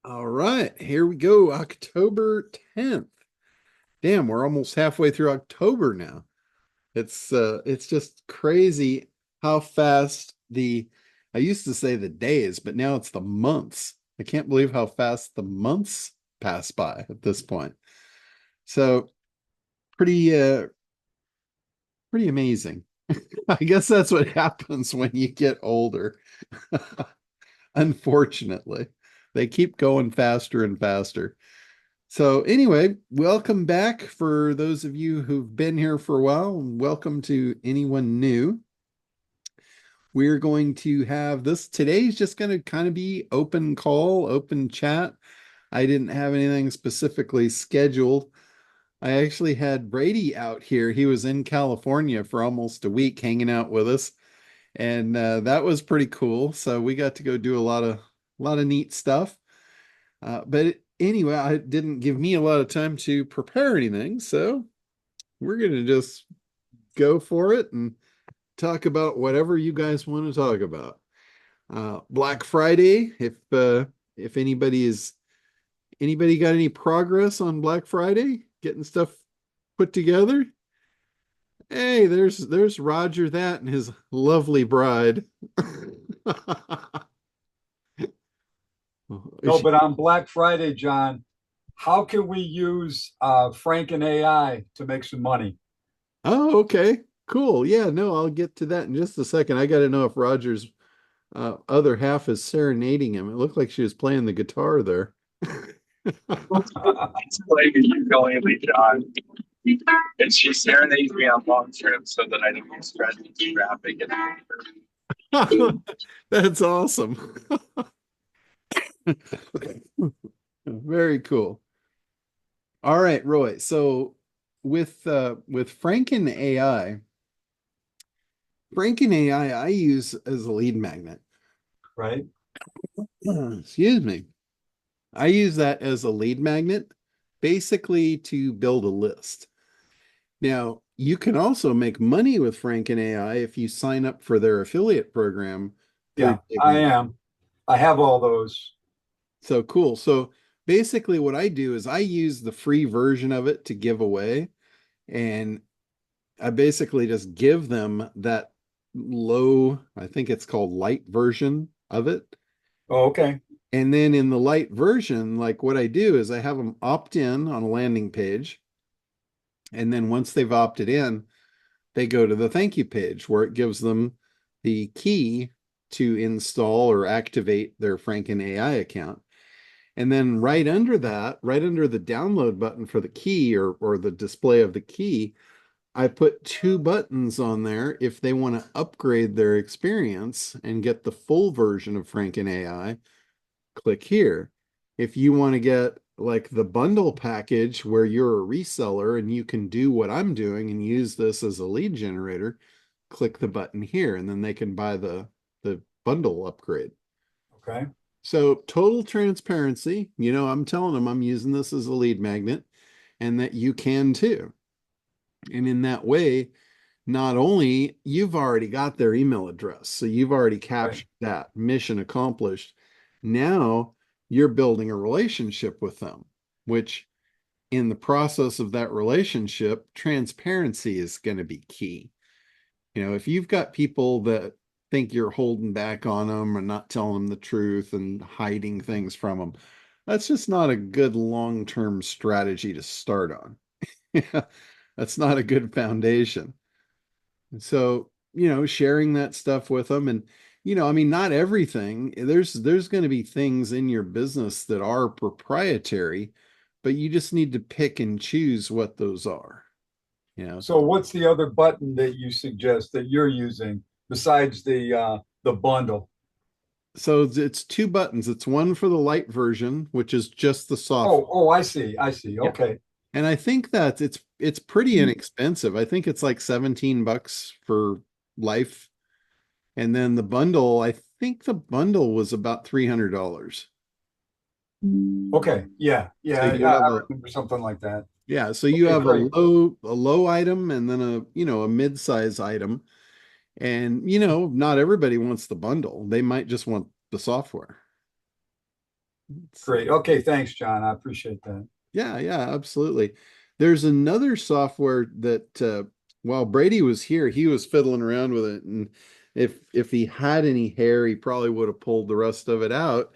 All right, here we go. October 10th. Damn, we're almost halfway through October now. It's just crazy how fast I used to say the days, but now it's the months. I can't believe how fast the months pass by at this point. So pretty pretty amazing. I guess that's what happens when you get older. Unfortunately, they keep going faster and faster. So, anyway, welcome back for those of you who've been here for a while, and welcome to anyone new. We're going to have this today's just going to kind of be open call, open chat. I didn't have anything specifically scheduled. I actually had Brady out here. He was in California for almost a week hanging out with us, and that was pretty cool. So we got to go do a lot of neat stuff. But anyway, it didn't give me a lot of time to prepare anything, so we're gonna just go for it and talk about whatever you guys want to talk about. Black Friday, if anybody got any progress on Black Friday, getting stuff put together? Hey, there's Roger that and his lovely bride. Is No, she- but on Black Friday, John, how can we use Frank and AI to make some money? Oh, okay. Cool. Yeah, no, I'll get to that in just a second. I got to know if Roger's other half is serenading him. It looked like she was playing the guitar there. It's playing a ukulele, John. And she serenades me on long trips so that I don't get stressed into traffic. That's awesome. Very cool. All right, Roy. So with Frank and AI I use as a lead magnet. Right? Excuse me. I use that as a lead magnet basically to build a list. Now, you can also make money with Frank and AI if you sign up for their affiliate program. They're Yeah, I giving am. I have all those. so cool. So basically, what I do is I use the free version of it to give away, and I basically just give them that low, I think it's called light version of it. Oh, okay. And then in the light version, like what I do is I have them opt in on a landing page. And then once they've opted in, they go to the thank you page where it gives them the key to install or activate their Franken AI account. And then right under that, right under the download button for the key or the display of the key, I put two buttons on there if they want to upgrade their experience and get the full version of Franken AI, click here. If you want to get like the bundle package where you're a reseller and you can do what I'm doing and use this as a lead generator, click the button here and then they can buy the bundle upgrade. Okay. So total transparency, I'm telling them I'm using this as a lead magnet and that you can too. And in that way, not only you've already got their email address, so you've already Right. captured that mission accomplished. Now you're building a relationship with them, which in the process of that relationship, transparency is going to be key. If you've got people that think you're holding back on them or not telling them the truth and hiding things from them, that's just not a good long-term strategy to start on. That's not a good foundation. And so, sharing that stuff with them and I mean not everything. There's going to be things in your business that are proprietary, but you just need to pick and choose what those are, you know. So what's the other button that you suggest that you're using besides the bundle? So it's two buttons. It's one for the light version, which is just the software. Oh, I see. I see. Yeah. Okay. And I think that it's pretty inexpensive. I think it's like $17 for life. And then the bundle, I think the bundle was about $300. Okay. Yeah. So Yeah. you I have a remember something like that. yeah, so you Okay, have a great. low item and then a mid-size item. And not everybody wants the bundle. They might just want the software. Great. So Okay, thanks, John. I appreciate that. yeah, yeah, absolutely. There's another software that while Brady was here, he was fiddling around with it, and if he had any hair, he probably would have pulled the rest of it out.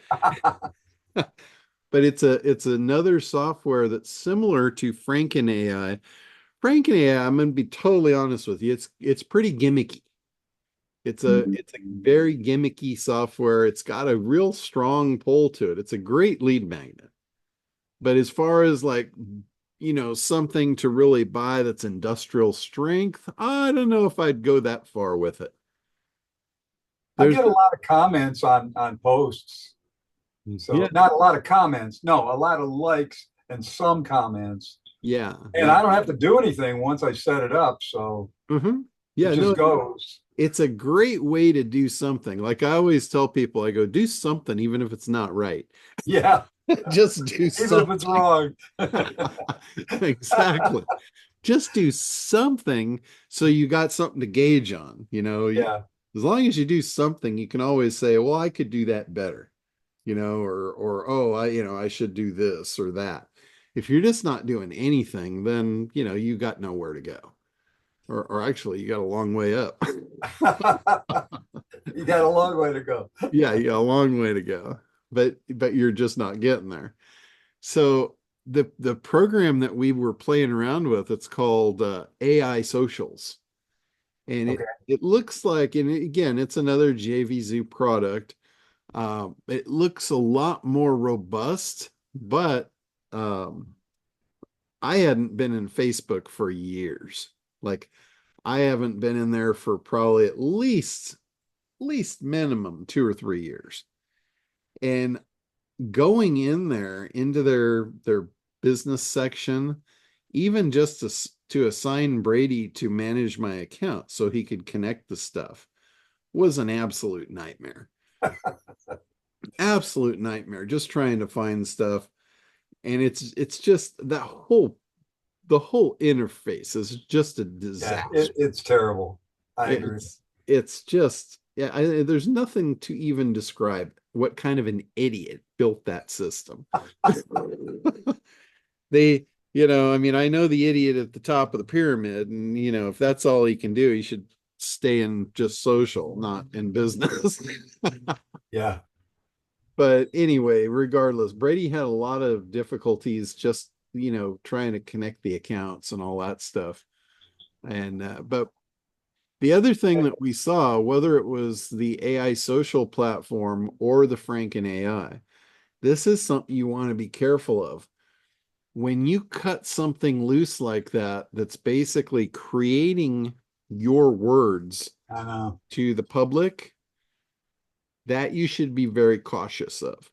But it's another software that's similar to Franken AI. Franken AI, I'm going to be totally honest with you, it's pretty gimmicky. It's a very gimmicky software. It's got a real strong pull to it. It's a great lead magnet. But as far as like, something to really buy that's industrial strength, I don't know if I'd go that far with it. I There's, get a lot of comments on posts. yeah, So not a lot of comments. No, a lot of likes and some comments. yeah, And yeah. I don't have to do anything once I set it up. So hmm it Yeah, just no, goes. it's a great way to do something. Like I always tell people, I go, do something, even if it's not right. Yeah. Just do Even if it's something. wrong. Exactly. Just do something so you got something to gauge on. Yeah. As long as you do something, you can always say, well, I could do that better, or oh, I should do this or that. If you're just not doing anything, then you got nowhere to go. Or actually you got a long way up. You got a long way to go. Yeah, you got a long way to go. But you're just not getting there. So the program that we were playing around with, it's called AI Socials. And Okay. it looks like, and again, it's another JVZoo product. It looks a lot more robust, but I hadn't been in Facebook for years. Like I haven't been in there for probably at least minimum 2 or 3 years. And going in there into their business section, even just to assign Brady to manage my account so he could connect the stuff was an absolute nightmare. Absolute nightmare just trying to find stuff. And it's just the whole interface is just a Yeah, disaster. it's terrible. I agree. It's just, yeah, there's nothing to even describe what kind of an idiot built that system. I mean, I know the idiot at the top of the pyramid, and if that's all he can do, he should stay in just social, not in business. Yeah. But anyway, regardless, Brady had a lot of difficulties just, trying to connect the accounts and all that stuff. And but the other thing that we saw, whether it was the AI social platform or the Franken AI, this is something you want to be careful of. When you cut something loose like that, that's basically creating your words I know. to the public, that you should be very cautious of.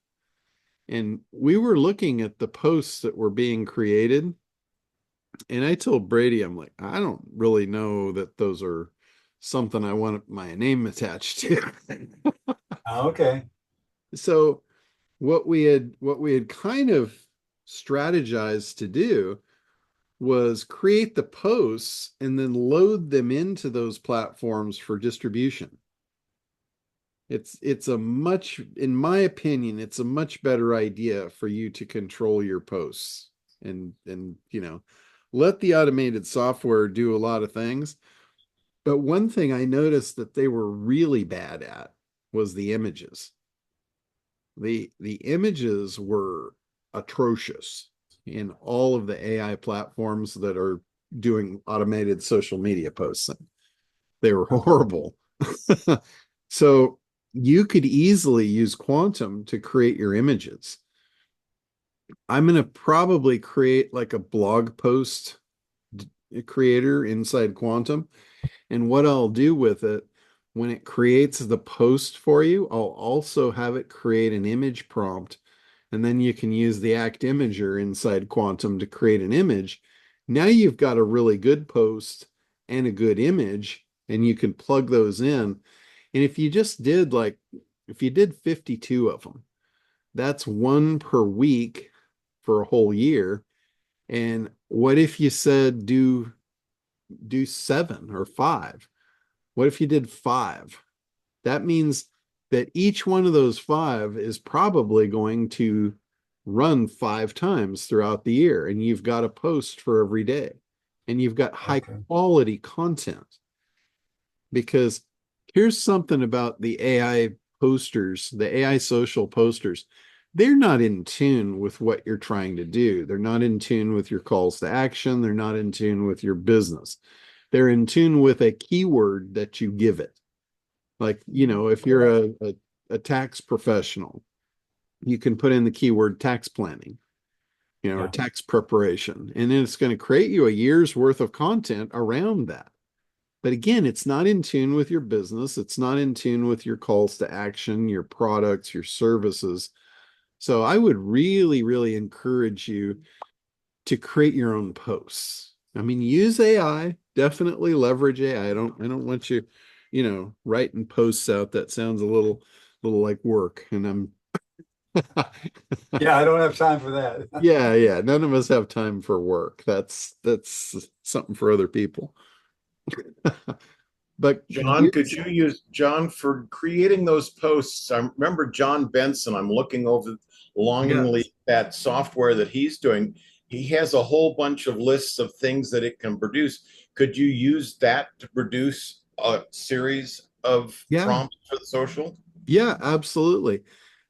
And we were looking at the posts that were being created, and I told Brady, I'm like, I don't really know that those are something I want my name attached to. Okay. So what we had kind of strategized to do was create the posts and then load them into those platforms for distribution. It's a much, in my opinion, it's a much better idea for you to control your posts and let the automated software do a lot of things. But one thing I noticed that they were really bad at was the images. The images were atrocious in all of the AI platforms that are doing automated social media posts. They were horrible. So you could easily use Quantum to create your images. I'm going to probably create like a blog post creator inside Quantum. And what I'll do with it, when it creates the post for you, I'll also have it create an image prompt. And then you can use the Act Imager inside Quantum to create an image. Now you've got a really good post and a good image, and you can plug those in. And if you did 52 of them, that's one per week for a whole year. And what if you said do 7 or 5? What if you did 5? That means that each one of those 5 is probably going to run 5 times throughout the year. And you've got a post for every day. And you've got high Okay. quality content. Because here's something about the AI posters, the AI social posters. They're not in tune with what you're trying to do. They're not in tune with your calls to action. They're not in tune with your business. They're in tune with a keyword that you give it. Like, if you're a tax professional, you can put in the keyword tax planning, or Yeah. tax preparation, and then it's going to create you a year's worth of content around that. But again, it's not in tune with your business. It's not in tune with your calls to action, your products, your services. So I would really, really encourage you to create your own posts. I mean, use AI, definitely leverage AI. I don't want you, writing posts out that sounds a little like work. And I'm Yeah, I don't have time for that. yeah, none of us have time for work. That's something for other people. But John, could you use John for creating those posts? I remember John Benson. I'm looking over yes, longingly that software that he's doing. He has a whole bunch of lists of things that it can produce. Could you use that to produce a series of yeah, prompts for the social? yeah, absolutely.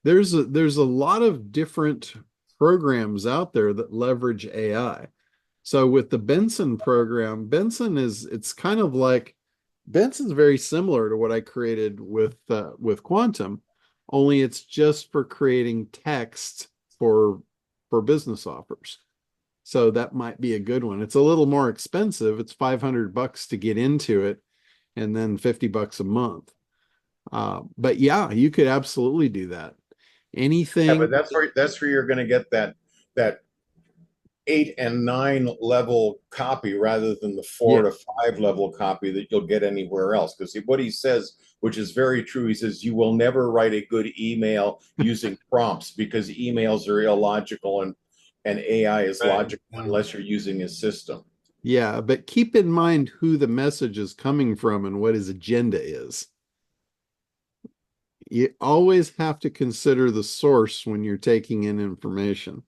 There's a lot of different programs out there that leverage AI. So with the Benson program, it's kind of like Benson's very similar to what I created with Quantum, only it's just for creating text for business offers. So that might be a good one. It's a little more expensive. It's $500 to get into it, and then $50 a month. But yeah, you could absolutely do that. Yeah, but Anything. that's where you're going to get that 8 and 9 level copy rather than the Yeah, 4 to 5 level copy that you'll get anywhere else. Because what he says, which is very true, he says you will never write a good email using prompts because emails are illogical and AI is Right. logical unless you're using his system. yeah, but keep in mind who the message is coming from and what his agenda is. You always have to consider the source when you're taking in information.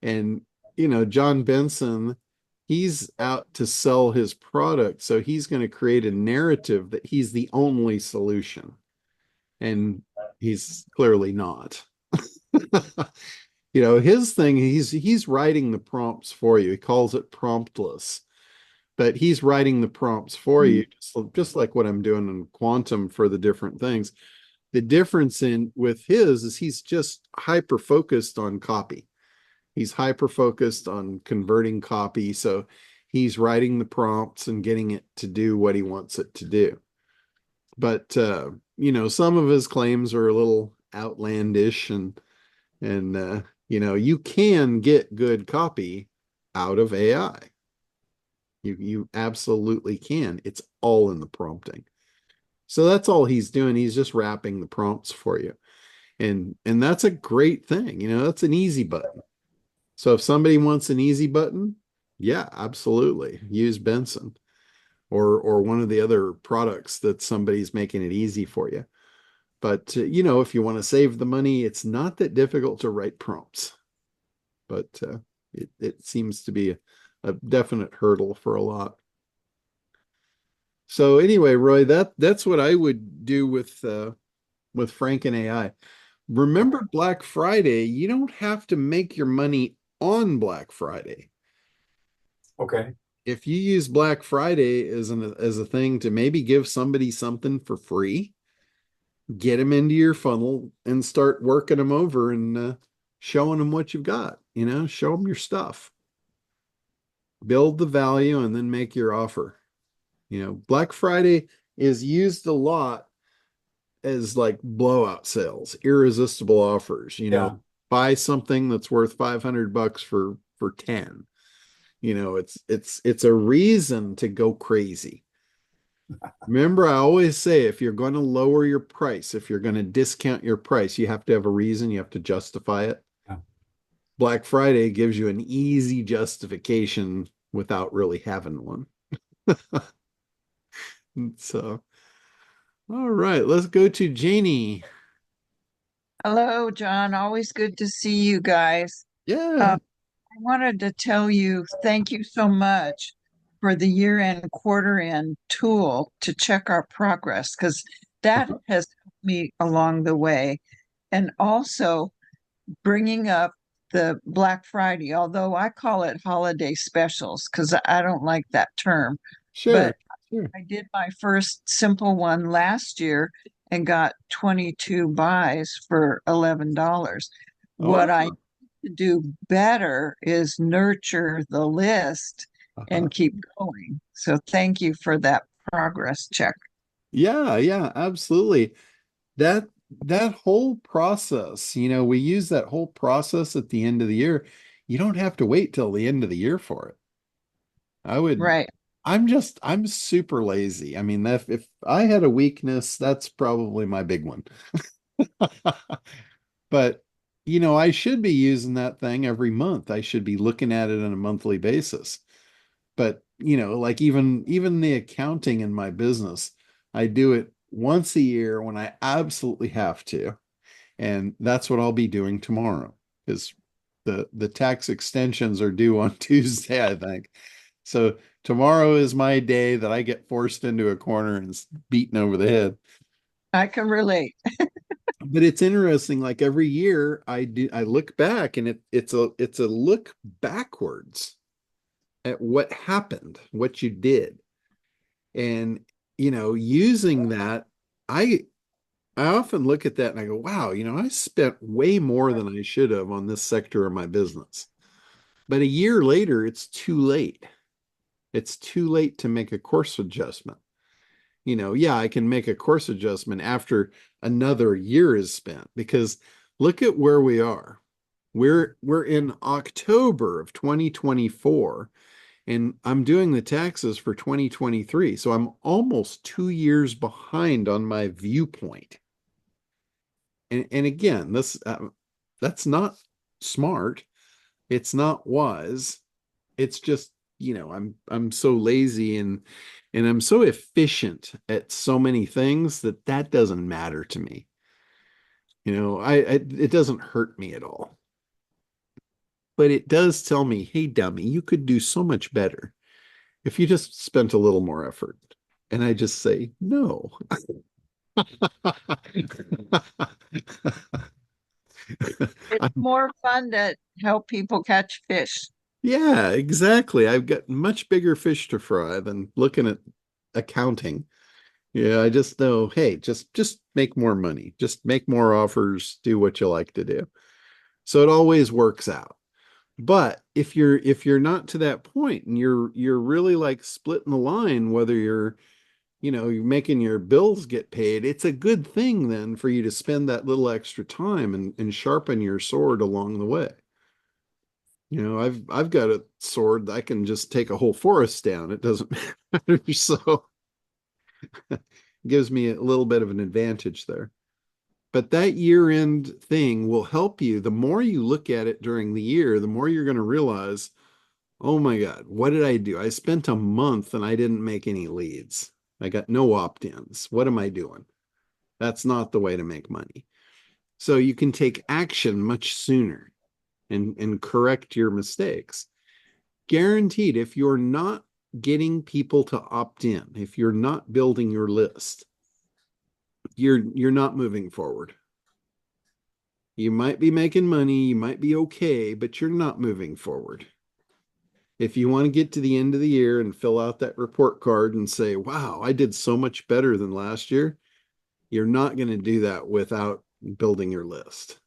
And, John Benson, he's out to sell his product. So he's going to create a narrative that he's the only solution. And he's clearly not. His thing, he's writing the prompts for you. He calls it promptless, but he's writing the prompts for you, just like what I'm doing in Quantum for the different things. The difference in with his is he's just hyper focused on copy. He's hyper focused on converting copy. So he's writing the prompts and getting it to do what he wants it to do. But some of his claims are a little outlandish, and you can get good copy out of AI. You absolutely can. It's all in the prompting. So that's all he's doing. He's just wrapping the prompts for you. And that's a great thing. That's an easy button. So if somebody wants an easy button, yeah, absolutely. Use Benson or one of the other products that somebody's making it easy for you. But if you want to save the money, it's not that difficult to write prompts. But it seems to be a definite hurdle for a lot. So anyway, Roy, that's what I would do with Frank and AI. Remember Black Friday, you don't have to make your money on Black Friday. Okay. If you use Black Friday as a thing to maybe give somebody something for free, get them into your funnel and start working them over and showing them what you've got. Show them your stuff, build the value, and then make your offer. Black Friday is used a lot as like blowout sales, irresistible offers. Yeah. Buy something that's worth $500 for 10. It's a reason to go crazy. Remember, I always say if you're going to lower your price, if you're going to discount your price, you have to have a reason, you have to justify it. Yeah. Black Friday gives you an easy justification without really having one. So, All right, let's go to Janie. Hello, John. Always good to see you guys. Yeah. I wanted to tell you thank you so much for the year-end, quarter-end tool to check our progress because that Uh-huh. has helped me along the way. And also bringing up the Black Friday, although I call it holiday specials because I don't like that term. Sure. But Sure. I did my first simple one last year and got 22 buys for $11. What I Oh, need to do better is nurture the list uh-huh. and keep going. So thank you for that progress check. Yeah, yeah, absolutely. That that whole process, we use that whole process at the end of the year. You don't have to wait till the end of the year for it. I would, Right. I'm super lazy. I mean, if I had a weakness, that's probably my big one. But, I should be using that thing every month. I should be looking at it on a monthly basis. But, like even the accounting in my business, I do it once a year when I absolutely have to. And that's what I'll be doing tomorrow because the tax extensions are due on Tuesday, I think. So tomorrow is my day that I get forced into a corner and beaten over the head. I can relate. But it's interesting, like every year I look back and it's a look backwards at what happened, what you did. And using that, I I often look at that and I go, wow, I spent way more than I should have on this sector of my business. But a year later, it's too late. It's too late to make a course adjustment. Yeah, I can make a course adjustment after another year is spent because look at where we are. We're in October of 2024 and I'm doing the taxes for 2023. So I'm almost 2 years behind on my viewpoint. And again, that's not smart. It's not wise. It's just, I'm so lazy and I'm so efficient at so many things that doesn't matter to me. It doesn't hurt me at all. But it does tell me, hey, dummy, you could do so much better if you just spent a little more effort. And I just say, no. It's more fun to help people catch fish. Yeah, exactly. I've got much bigger fish to fry than looking at accounting. Yeah, I just know, hey, just make more money. Just make more offers, do what you like to do. So it always works out. But if you're not to that point and you're really like splitting the line, whether you're making your bills get paid, it's a good thing then for you to spend that little extra time and sharpen your sword along the way. I've got a sword that I can just take a whole forest down. It doesn't matter. So it gives me a little bit of an advantage there. But that year end thing will help you. The more you look at it during the year, the more you're going to realize, oh my God, what did I do? I spent a month and I didn't make any leads. I got no opt-ins. What am I doing? That's not the way to make money. So you can take action much sooner and correct your mistakes. Guaranteed, if you're not getting people to opt in, if you're not building your list, you're not moving forward. You might be making money, you might be okay, but you're not moving forward. If you want to get to the end of the year and fill out that report card and say, wow, I did so much better than last year, you're not going to do that without building your list.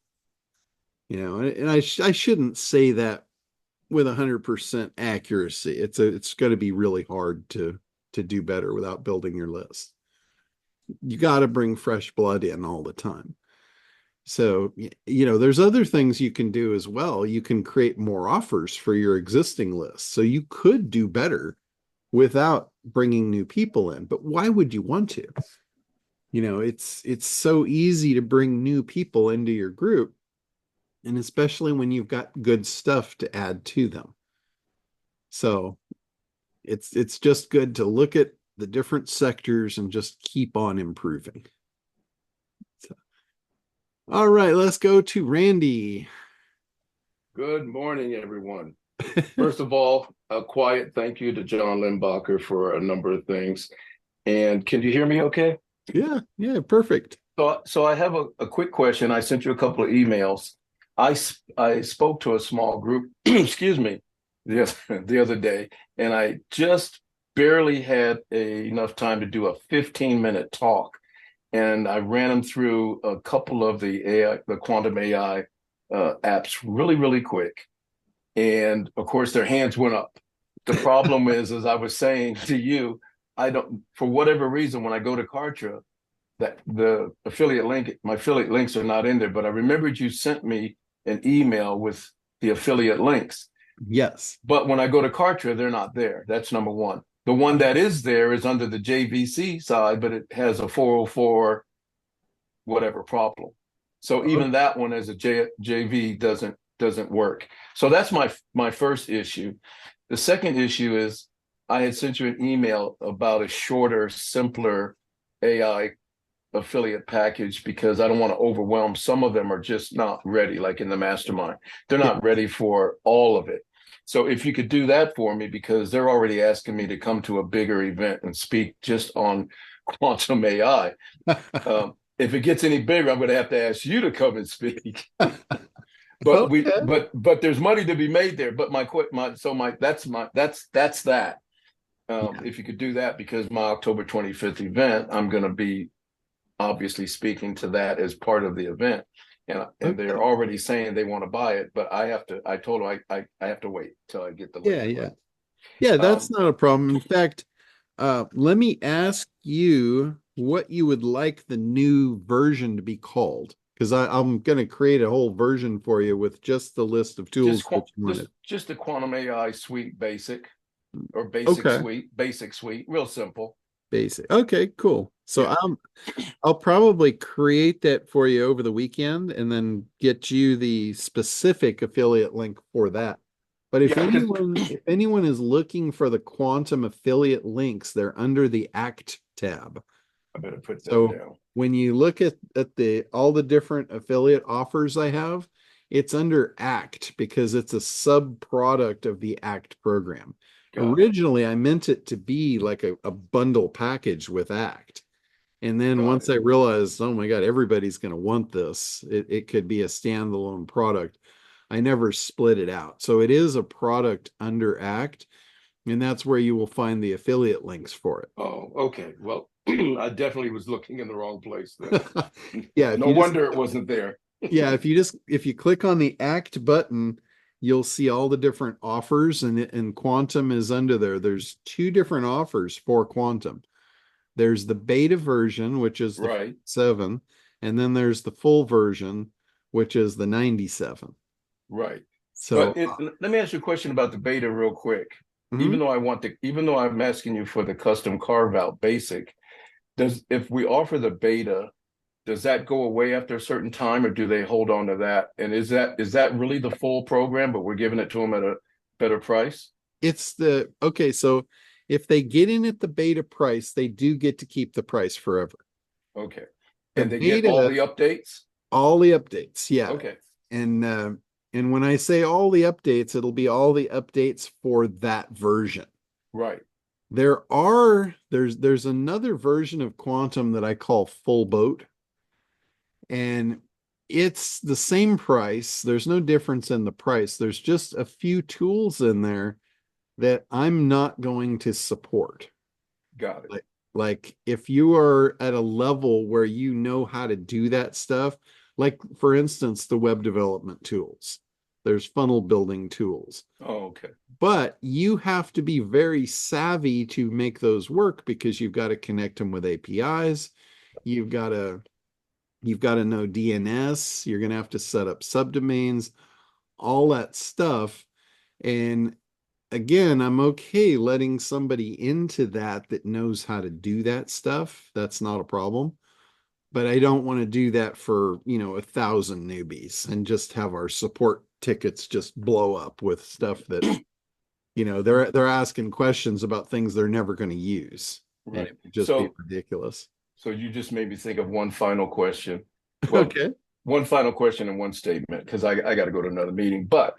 And I shouldn't say that with 100% accuracy. It's going to be really hard to do better without building your list. You got to bring fresh blood in all the time. So, there's other things you can do as well. You can create more offers for your existing list. So you could do better without bringing new people in. But why would you want to? It's so easy to bring new people into your group, and especially when you've got good stuff to add to them. So it's just good to look at the different sectors and just keep on improving. So, all right, let's go to Randy. Good morning, everyone. First of all, a quiet thank you to John Limbacher for a number of things. And can you hear me okay? Yeah, perfect. So I have a quick question. I sent you a couple of emails. I spoke to a small group, excuse me, the other day, and I just barely had enough time to do a 15-minute talk. And I ran them through a couple of the quantum AI apps really, really quick. And of course, their hands went up. The problem is, as I was saying to you, I don't, for whatever reason, when I go to Kartra, that the my affiliate links are not in there. But I remembered you sent me an email with the affiliate links. Yes. But when I go to Kartra, they're not there. That's number one. The one that is there is under the JVC side, but it has a 404 whatever problem. So even that one as a JV doesn't work. So that's my first issue. The second issue is I had sent you an email about a shorter, simpler AI affiliate package because I don't want to overwhelm. Some of them are just not ready, like in the mastermind. They're not ready for all of it. So if you could do that for me, because they're already asking me to come to a bigger event and speak just on quantum AI. If it gets any bigger, I'm going to have to ask you to come and speak. But but there's money to be made there. But that's that. If you could do that, because my October 25th event, I'm going to be obviously speaking to that as part of the event, and they're already saying they want to buy it, but I told them I have to wait till I get the link. Yeah, that's not a problem. In fact, let me ask you what you would like the new version to be called, because I'm going to create a whole version for you with just the list of tools just the quantum AI suite basic, or basic suite, real simple. Basic. Okay, cool. So I'll probably create that for you over the weekend and then get you the specific affiliate link for that. But if anyone is looking for the quantum affiliate links, they're under the ACT tab. I better put that down. When you look at all the different affiliate offers I have, it's under ACT because it's a sub product of the ACT program. Originally, I meant it to be like a bundle package with ACT. And then once I realized, oh my God, everybody's going to want this, it could be a standalone product. I never split it out. So it is a product under ACT, and that's where you will find the affiliate links for it. Oh, okay. Well, I definitely was looking in the wrong place then. Yeah. No wonder it wasn't there. Yeah. If you click on the ACT button, you'll see all the different offers, and quantum is under there. There's two different offers for quantum. There's the beta version, which is the 7, and then there's the full version, which is the 97. Right. So let me ask you a question about the beta real quick. Even though I'm asking you for the custom carve out basic, if we offer the beta, does that go away after a certain time, or do they hold on to that? And is that really the full program, but we're giving it to them at a better price? So if they get in at the beta price, they do get to keep the price forever. Okay. And they get all the updates? All the updates, yeah. Okay. And when I say all the updates, it'll be all the updates for that version. Right. There's another version of quantum that I call full boat. And it's the same price. There's no difference in the price. There's just a few tools in there that I'm not going to support. Got it. Like if you are at a level where you know how to do that stuff, like for instance, the web development tools, there's funnel building tools. Oh, okay. But you have to be very savvy to make those work because you've got to connect them with APIs. You've got to know DNS. You're going to have to set up subdomains, all that stuff. And again, I'm okay letting somebody into that knows how to do that stuff. That's not a problem. But I don't want to do that for, 1,000 newbies and just have our support tickets just blow up with stuff that, they're asking questions about things they're never going to use. and Right. it would just be ridiculous. So you just made me think of one final question. Well, Okay. one final question and one statement, because I got to go to another meeting. But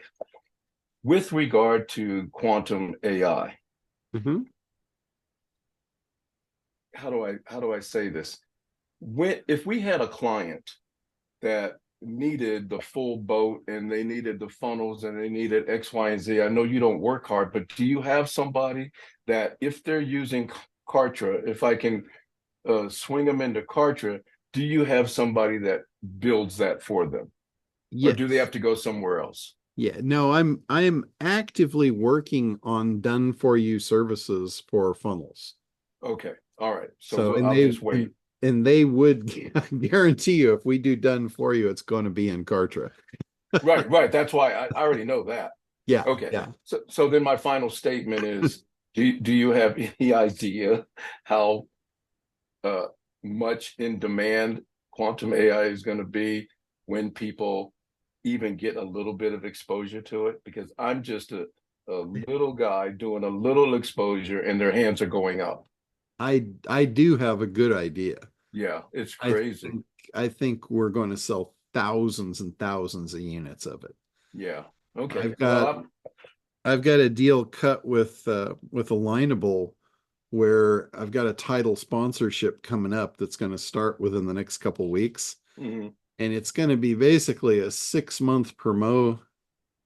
with regard to quantum AI, Mm-hmm. how do I say this? If we had a client that needed the full boat and they needed the funnels and they needed X, Y, and Z, I know you don't work hard, but do you have somebody that if they're using Kartra, if I can swing them into Kartra, do you have somebody that builds that for them? Or do they Yes. have to go somewhere else? Yeah, no, I'm actively working on done for you services for funnels. Okay. All right. So So I'll just wait. and they would guarantee you if we do done for you, it's going to be in Kartra. Right. That's why I already know that. Yeah, Okay. yeah. So then my final statement is, do you have any idea how much in demand quantum AI is going to be when people even get a little bit of exposure to it? Because I'm just a little guy doing a little exposure and their hands are going up. I do have a good idea. Yeah, it's I crazy. I think we're going to sell thousands and thousands of units of it. Yeah. Okay. I've got a deal cut with Alignable where I've got a title sponsorship coming up that's going to start within the next couple weeks. Mhm. And it's going to be basically a 6-month promo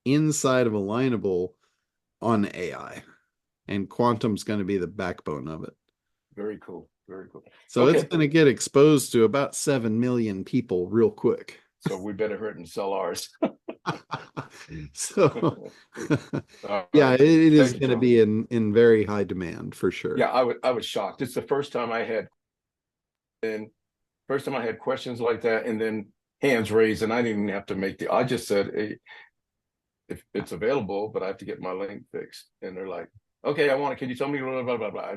inside of Alignable on AI. And Quantum's going to be the backbone of it. Very cool. Very cool. So it's going to get exposed to about 7 million people real quick. So we better hurry and sell ours. So yeah, Right. it is Thank you, going to John. be in very high demand for sure. Yeah, I was shocked. It's the first time I had questions like that, and then hands raised, and I didn't even have to I just said, hey, if it's available, but I have to get my link fixed. And they're like, okay, I want it. Can you tell me blah, blah, blah, blah.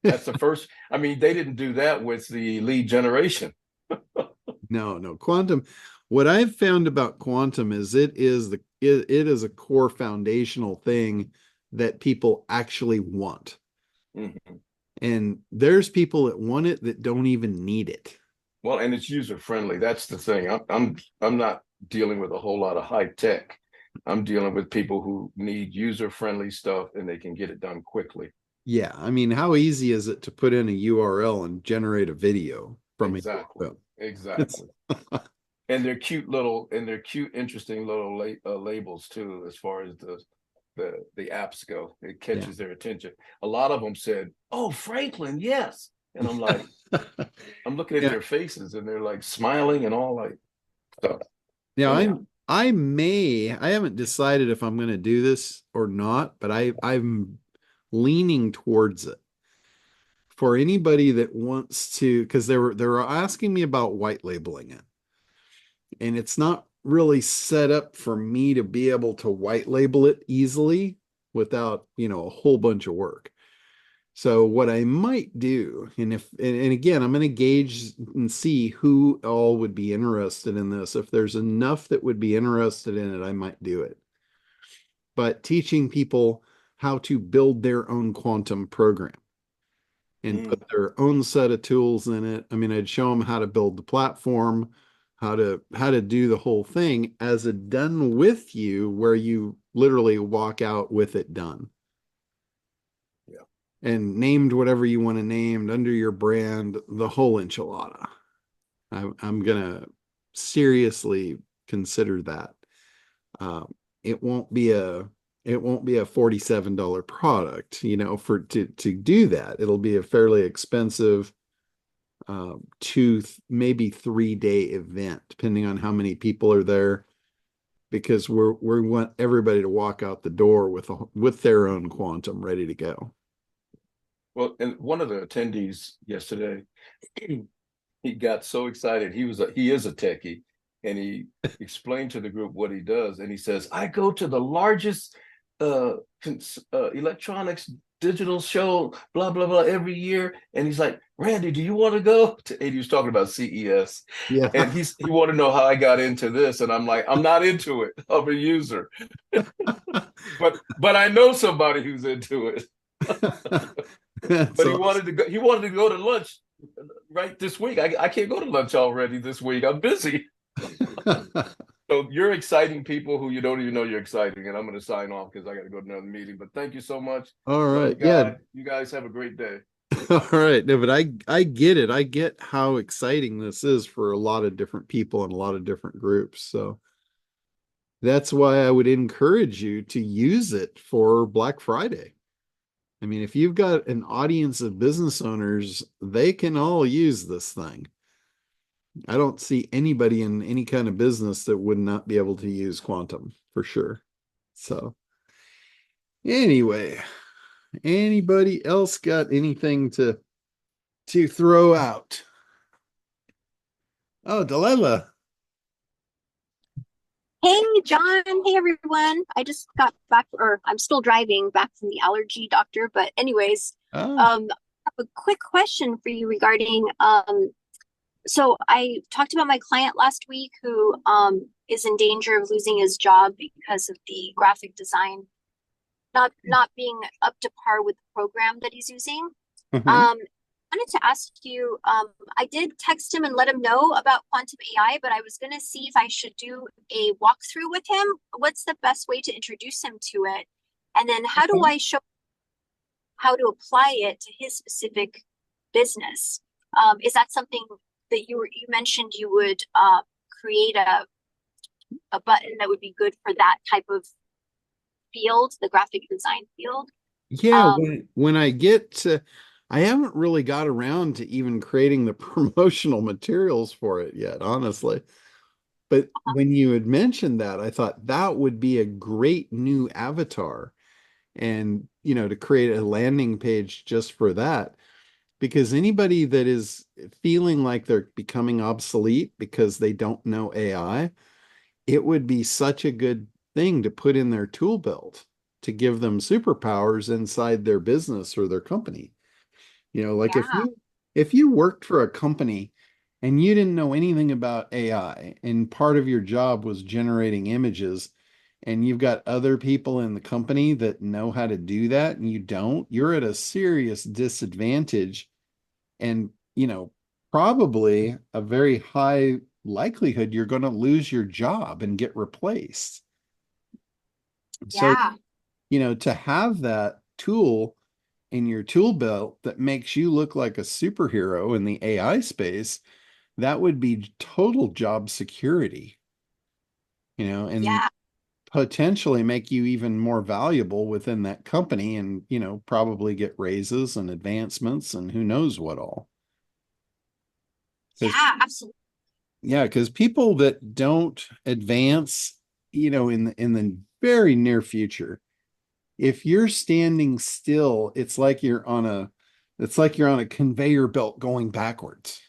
That's the first. I mean, they didn't do that with the lead generation. No, Quantum. What I've found about Quantum is it is a core foundational thing that people actually want. Mm-hmm. And there's people that want it that don't even need it. Well, and it's user friendly. That's the thing. I'm not dealing with a whole lot of high tech. I'm dealing with people who need user friendly stuff and they can get it done quickly. Yeah, I mean, how easy is it to put in a URL and generate a video from Exactly. a URL? Exactly. And they're cute, interesting little labels too, as far as the apps go. It catches their attention. A lot of them said, "Oh, Franklin, yes," and I'm like, I'm looking at their faces, and they're like smiling and all like. So, yeah, I haven't decided if I'm going to do this or not, but I'm leaning towards it. For anybody that wants to, because they were asking me about white labeling it. And it's not really set up for me to be able to white label it easily without, a whole bunch of work. So what I might do, and again, I'm going to gauge and see who all would be interested in this. If there's enough that would be interested in it, I might do it. But teaching people how to build their own quantum program and put their own set of tools in it. I mean, I'd show them how to build the platform, how to do the whole thing as a done with you, where you literally walk out with it done. Yeah. And named whatever you want to name under your brand, the whole enchilada. I'm gonna seriously consider that. It won't be a $47 product, to do that. It'll be a fairly expensive 2 maybe 3 day event, depending on how many people are there, because we want everybody to walk out the door with their own quantum ready to go. Well, and one of the attendees yesterday, he got so excited. He is a techie, and he explained to the group what he does. And he says, I go to the largest electronics digital show, blah, blah, blah, every year. And he's like, Randy, do you want to go? And he was talking about CES. Yeah. And he wanted to know how I got into this. And I'm like, I'm not into it. I'm a user. but I know somebody who's into it. But he wanted to go to lunch right this week. I can't go to lunch already this week. I'm busy. So you're exciting people who you don't even know you're exciting. And I'm going to sign off because I got to go to another meeting. But thank you so much. All right. Love Yeah. God. You guys have a great day. All right. No, but I get it. I get how exciting this is for a lot of different people and a lot of different groups. So that's why I would encourage you to use it for Black Friday. I mean, if you've got an audience of business owners, they can all use this thing. I don't see anybody in any kind of business that would not be able to use quantum for sure. So anyway, anybody else got anything to throw out? Oh, Delilah. Hey, John. Hey, everyone. I just got back, or I'm still driving back from the allergy doctor. But anyways, Oh, I have a quick question for you regarding, so I talked about my client last week who is in danger of losing his job because of the graphic design not being up to par with the program that he's using. mhm. I wanted to ask you, I did text him and let him know about quantum AI, but I was going to see if I should do a walkthrough with him. What's the best way to introduce him to it? And then how do I show how to apply it to his specific business? Is that something that you mentioned you would create a button that would be good for that type of field, the graphic design field? Yeah, when I get to, I haven't really got around to even creating the promotional materials for it yet, honestly. But when you had mentioned that, I thought that would be a great new avatar and, to create a landing page just for that. Because anybody that is feeling like they're becoming obsolete because they don't know AI, it would be such a good thing to put in their tool belt to give them superpowers inside their business or their company. Like Yeah, if you worked for a company and you didn't know anything about AI and part of your job was generating images and you've got other people in the company that know how to do that and you don't, you're at a serious disadvantage and, probably a very high likelihood you're going to lose your job and get replaced. So, yeah, to have that tool in your tool belt that makes you look like a superhero in the AI space, that would be total job security, and yeah. potentially make you even more valuable within that company and, probably get raises and advancements and who knows what all. Because Yeah, absolutely. yeah, because people that don't advance, in the very near future, if you're standing still, it's like you're on a conveyor belt going backwards.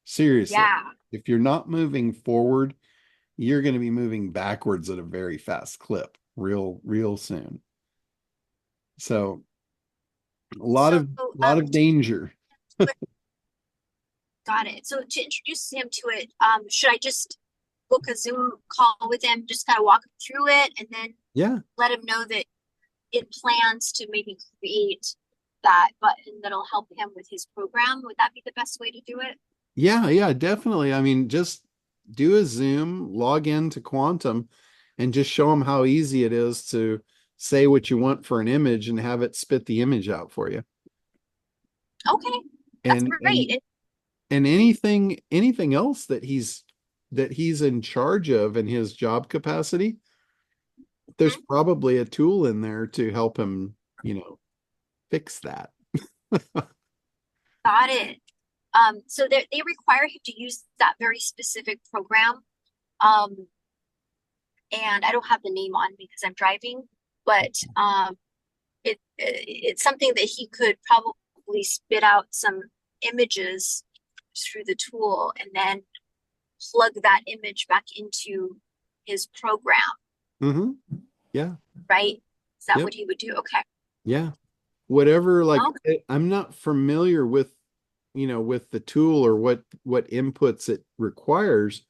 Seriously. Yeah, If you're not moving forward, you're going to be moving backwards at a very fast clip real soon. So a lot so of danger. got it. So to introduce him to it, should I just book a Zoom call with him, just kind of walk him through it, and then Yeah. let him know that it plans to maybe create that button that'll help him with his program? Would that be the best way to do it? Yeah, definitely. I mean, just do a Zoom, log into Quantum, and just show them how easy it is to say what you want for an image and have it spit the image out for you. Okay, that's And great. anything else that he's in charge of in his job capacity, there's Mhm. probably a tool in there to help him, fix that. Got it. So they require him to use that very specific program. Um, and I don't have the name on because I'm driving, but it's something that he could probably spit out some images through the tool and then plug that image back into his program, Mm-hmm. Yeah. right? Is that Yep. what he would do? Okay. Yeah. Whatever, like Okay. I'm not familiar with, with the tool or what inputs it requires,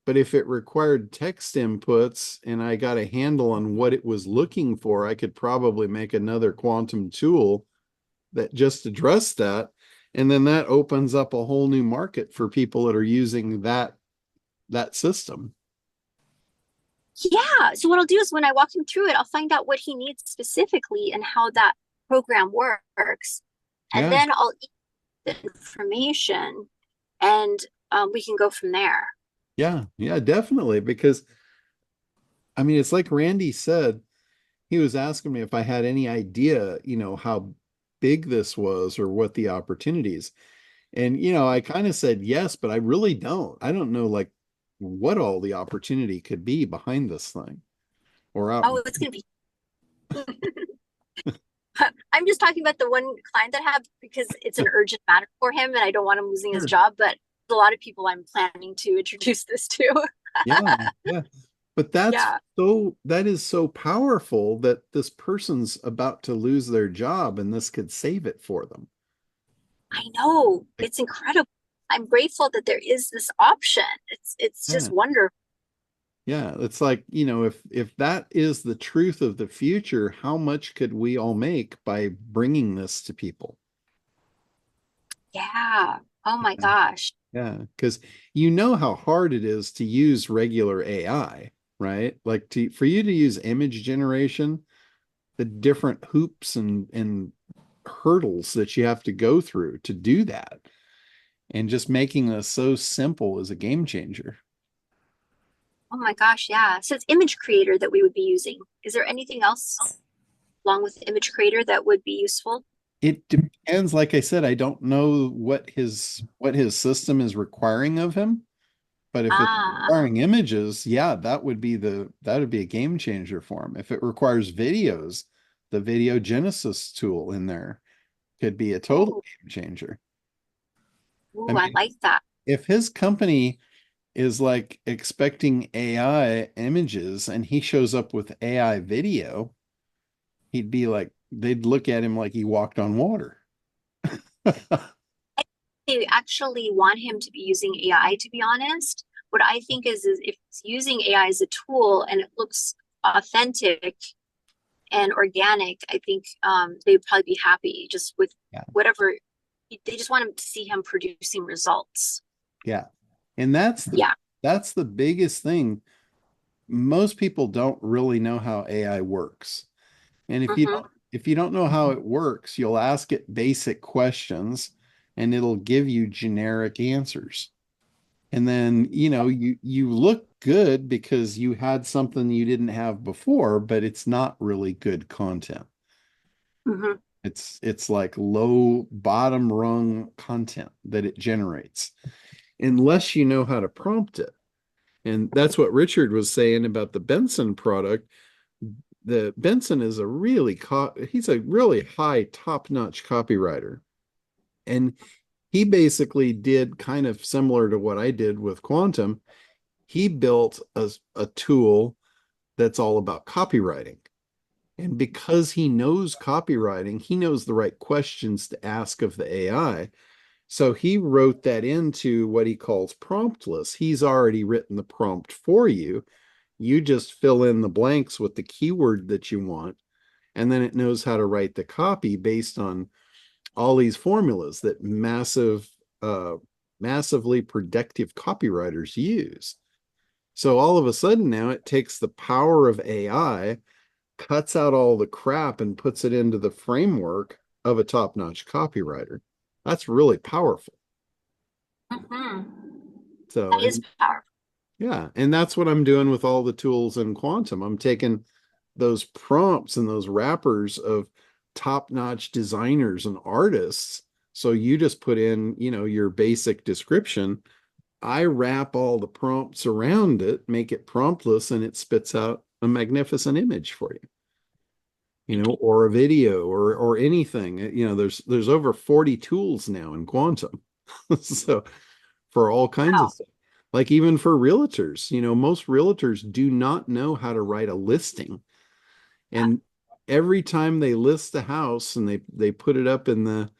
but if it required text inputs and I got a handle on what it was looking for, I could probably make another quantum tool that just address that. And then that opens up a whole new market for people that are using that system. Yeah. So what I'll do is when I walk him through it, I'll find out what he needs specifically and how that program works. And Yeah. then I'll eat the information and we can go from there. Yeah. Yeah, definitely. Because I mean, it's like Randy said, he was asking me if I had any idea, how big this was or what the opportunities. And, I kind of said yes, but I really don't. I don't know like what all the opportunity could be behind this thing or out. Oh, it's going to be. I'm just talking about the one client that I have because it's an urgent matter for him and I don't want him losing his job. But a lot of people I'm planning to introduce this to. Yeah. Yeah. But Yeah. that is so powerful that this person's about to lose their job and this could save it for them. I know. It's incredible. I'm grateful that there is this option. It's Yeah. just wonderful. Yeah, it's like, if that is the truth of the future, how much could we all make by bringing this to people? Yeah. Oh my gosh. Yeah, because you know how hard it is to use regular AI, right? Like for you to use image generation, the different hoops and hurdles that you have to go through to do that. And just making this so simple is a game changer. Oh my gosh. Yeah. So it's image creator that we would be using. Is there anything else along with image creator that would be useful? It depends. Like I said, I don't know what his system is requiring of him. But if it's Ah, requiring images, yeah, that would be a game changer for him. If it requires videos, the video genesis tool in there could be a total ooh, game changer. I ooh, I mean, like that. if his company is like expecting AI images and he shows up with AI video, he'd be like, they'd look at him like he walked on water. They actually want him to be using AI, to be honest. What I think is if he's using AI as a tool and it looks authentic and organic, I think they'd probably be happy just with Yeah. whatever. They just want him to see him producing results. Yeah. And Yeah. that's the biggest thing. Most people don't really know how AI works. And Hmm. if you don't know how it works, you'll ask it basic questions and it'll give you generic answers. And then, you look good because you had something you didn't have before, but it's not really good content. Hmm. It's like low bottom rung content that it generates unless you know how to prompt it. And that's what Richard was saying about the Benson product. The Benson is he's a really high top-notch copywriter. And he basically did kind of similar to what I did with Quantum. He built a tool that's all about copywriting. And because he knows copywriting, he knows the right questions to ask of the AI. So he wrote that into what he calls promptless. He's already written the prompt for you. You just fill in the blanks with the keyword that you want, and then it knows how to write the copy based on all these formulas that massively predictive copywriters use. So all of a sudden now it takes the power of AI, cuts out all the crap, and puts it into the framework of a top-notch copywriter. That's really powerful. Hmm. So, That is powerful. yeah, and that's what I'm doing with all the tools in Quantum. I'm taking those prompts and those wrappers of top-notch designers and artists. So you just put in, your basic description. I wrap all the prompts around it, make it promptless, and it spits out a magnificent image for you, or a video or anything. There's over 40 tools now in Quantum. So for all kinds of Wow. stuff. Like even for realtors, most realtors do not know how to write a listing. And every time they list a house and they put it up in the,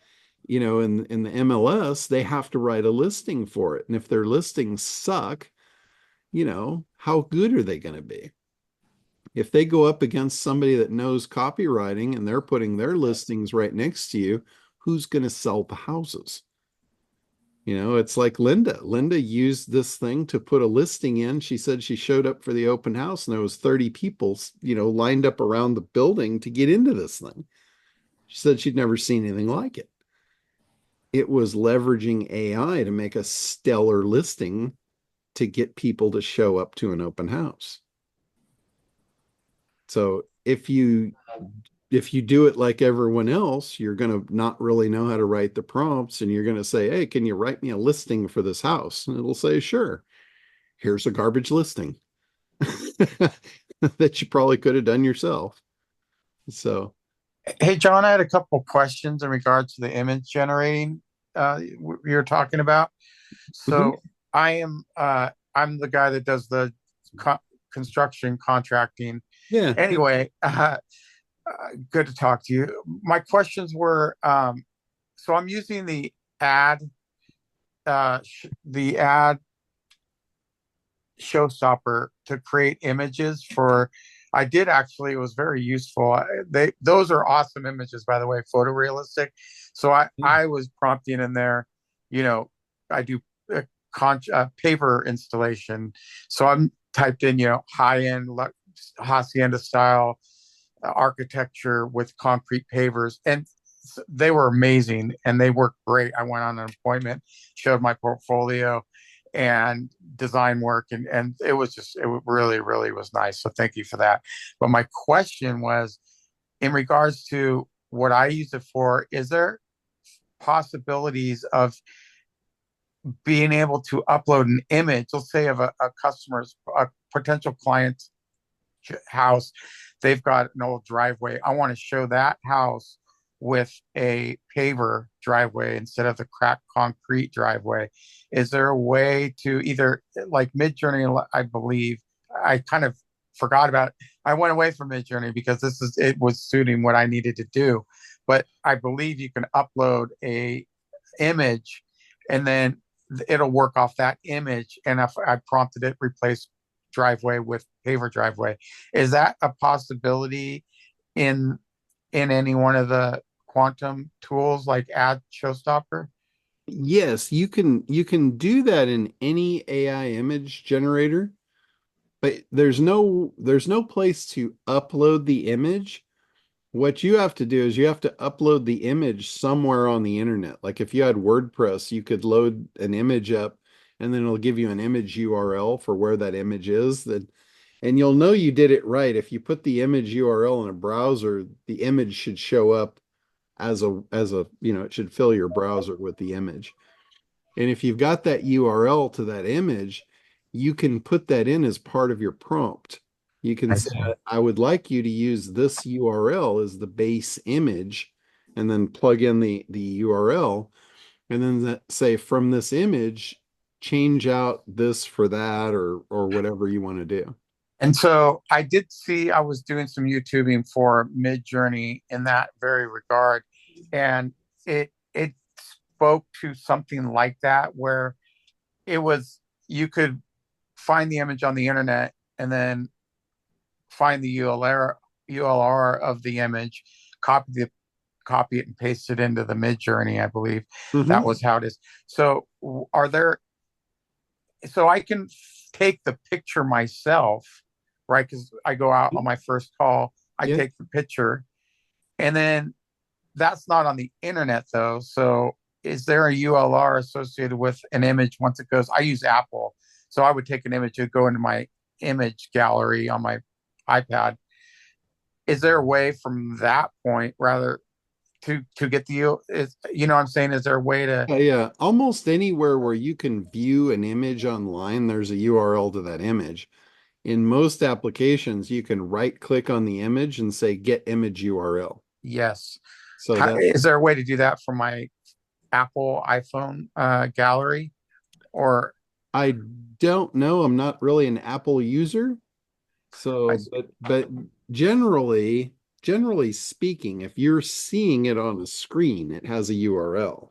in the MLS, they have to write a listing for it. And if their listings suck, how good are they going to be? If they go up against somebody that knows copywriting and they're putting their listings right next to you, who's going to sell the houses? You know, it's like Linda. Linda used this thing to put a listing in. She said she showed up for the open house and there was 30 people, you know, lined up around the building to get into this thing. She said she'd never seen anything like it. It was leveraging AI to make a stellar listing to get people to show up to an open house. So if you do it like everyone else, you're going to not really know how to write the prompts, and you're going to say, "Hey, can you write me a listing for this house?" And it'll say, "Sure. Here's a garbage listing." That you probably could have done yourself. So, Hey, John, I had a couple questions in regards to the image generating you're talking about. mhm. So I'm the guy that does the co construction contracting. Yeah. Anyway, good to talk to you. My questions were so I'm using the ad showstopper to create images for. I did actually, it was very useful. Those are awesome images, by the way, photorealistic. So I was prompting in there, you know, I do a paper installation. So I'm typed in, you know, high-end hacienda style architecture with concrete pavers, and they were amazing and they worked great. I went on an appointment, showed my portfolio and design work, and it really was nice. So thank you for that. But my question was in regards to what I use it for, is there possibilities of being able to upload an image, let's say of a customer's, a potential client's house? They've got an old driveway. I want to show that house with a paver driveway instead of the cracked concrete driveway. Is there a way to either, like Midjourney, I believe, I kind of forgot about it. I went away from Midjourney because it was suiting what I needed to do. But I believe you can upload a image and then it'll work off that image. And if I prompted it, replace driveway with paver driveway. Is that a possibility in any one of the quantum tools like Ad Showstopper? Yes, you can do that in any AI image generator, but there's no place to upload the image. What you have to do is you have to upload the image somewhere on the internet. Like if you had WordPress, you could load an image up and then it'll give you an image URL for where that image is. And you'll know you did it right. If you put the image URL in a browser, the image should show up as a, you know, it should fill your browser with the image. And if you've got that URL to that image, you can put that in as part of your prompt. You can I say, see. I would like you to use this URL as the base image, and then plug in the URL, and then say from this image, change out this for that, or whatever you want to do. And so I did see, I was doing some YouTubing for Midjourney in that very regard, and it spoke to something like that where it was, you could find the image on the internet and then find the ULR of the image, copy it and paste it into the Midjourney, I believe. That Mhm. was how it is. So are there, so I can take the picture myself, right? Because I go out on my first call, I Yeah. take the picture, and then that's not on the internet though. So is there a ULR associated with an image once it goes? I use Apple, so I would take an image, it would go into my image gallery on my iPad. Is there a way from that point rather to get the is, you know what I'm saying? Is there a way to? Yeah, almost anywhere where you can view an image online, there's a URL to that image. In most applications, you can right click on the image and say get image URL. Yes. So that Is there a way to do that for my Apple iPhone gallery? Or I don't know. I'm not really an Apple user. I So, but generally speaking, if you're seeing it on a screen, it has a URL.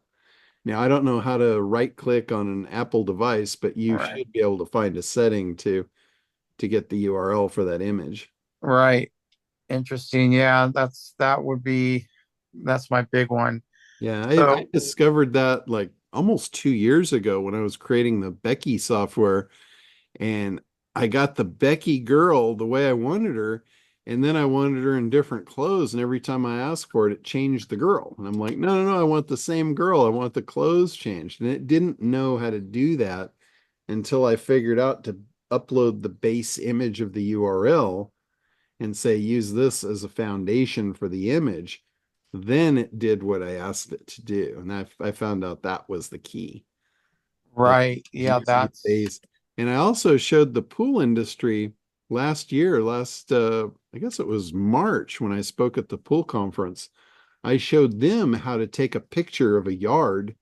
Now, I don't know how to right click on an Apple device, but you right, should be able to find a setting to get the URL for that image. right. Interesting. Yeah, that's my big one. Yeah, I So discovered that like almost 2 years ago when I was creating the Becky software, and I got the Becky girl the way I wanted her, and then I wanted her in different clothes, and every time I asked for it, it changed the girl. And I'm like, no, no, no, I want the same girl. I want the clothes changed. And it didn't know how to do that until I figured out to upload the base image of the URL and say, use this as a foundation for the image. Then it did what I asked it to do. And I found out that was the key. right, yeah, Using the that's base. And I also showed the pool industry last year, I guess it was March when I spoke at the pool conference. I showed them how to take a picture of a yard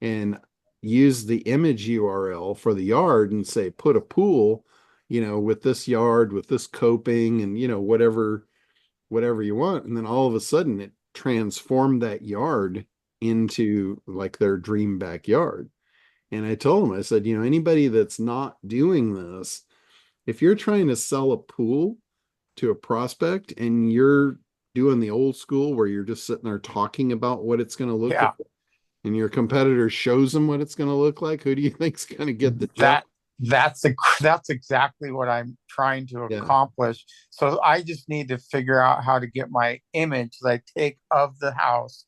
and use the image URL for the yard and say, put a pool, with this yard, with this coping and, whatever you want. And then all of a sudden it transformed that yard into like their dream backyard. And I told him, I said, anybody that's not doing this, if you're trying to sell a pool to a prospect and you're doing the old school where you're just sitting there talking about what it's going to look yeah. like, and your competitor shows them what it's going to look like, who do you think's going to get the job? That that's exactly what I'm trying to Yeah. accomplish. So I just need to figure out how to get my image that I take of the house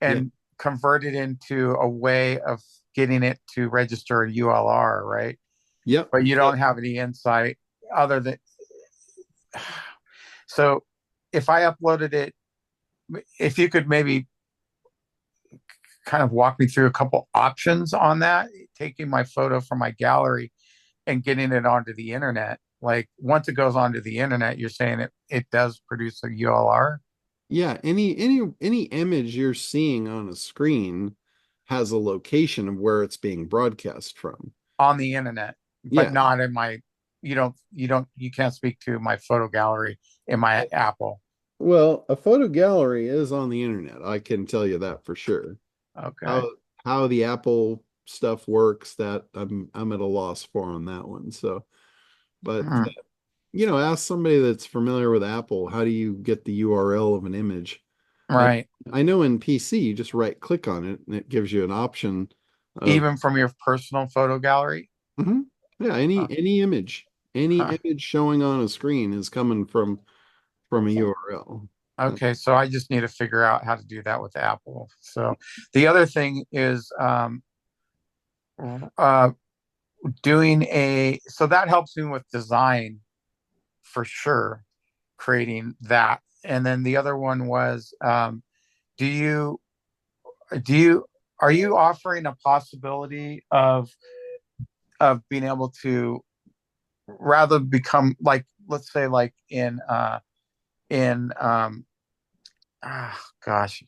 Yeah. and convert it into a way of getting it to register a ULR, right? Yep. But you don't have any insight other than so if I uploaded it, if you could maybe kind of walk me through a couple options on that, taking my photo from my gallery and getting it onto the internet. Like once it goes onto the internet, you're saying it does produce a ULR Yeah. Any image you're seeing on a screen has a location of where it's being broadcast from. on the internet, but Yeah. not in my you can't speak to my photo gallery in my Apple. Well, a photo gallery is on the internet. I can tell you that for sure. Okay. How the Apple stuff works, that I'm at a loss for on that one. So, but Hmm. ask somebody that's familiar with Apple, how do you get the URL of an image? I Right. I know in PC you just right click on it and it gives you an option of Even from your personal photo gallery. Mhm. Yeah, Huh. any Huh. image showing on a screen is coming from a URL. Okay, so I just need to figure out how to do that with Apple. So the other thing is uh, doing so that helps me with design for sure, creating that. And then the other one was, do you do you are you offering a possibility of being able to rather become like, let's say like in gosh,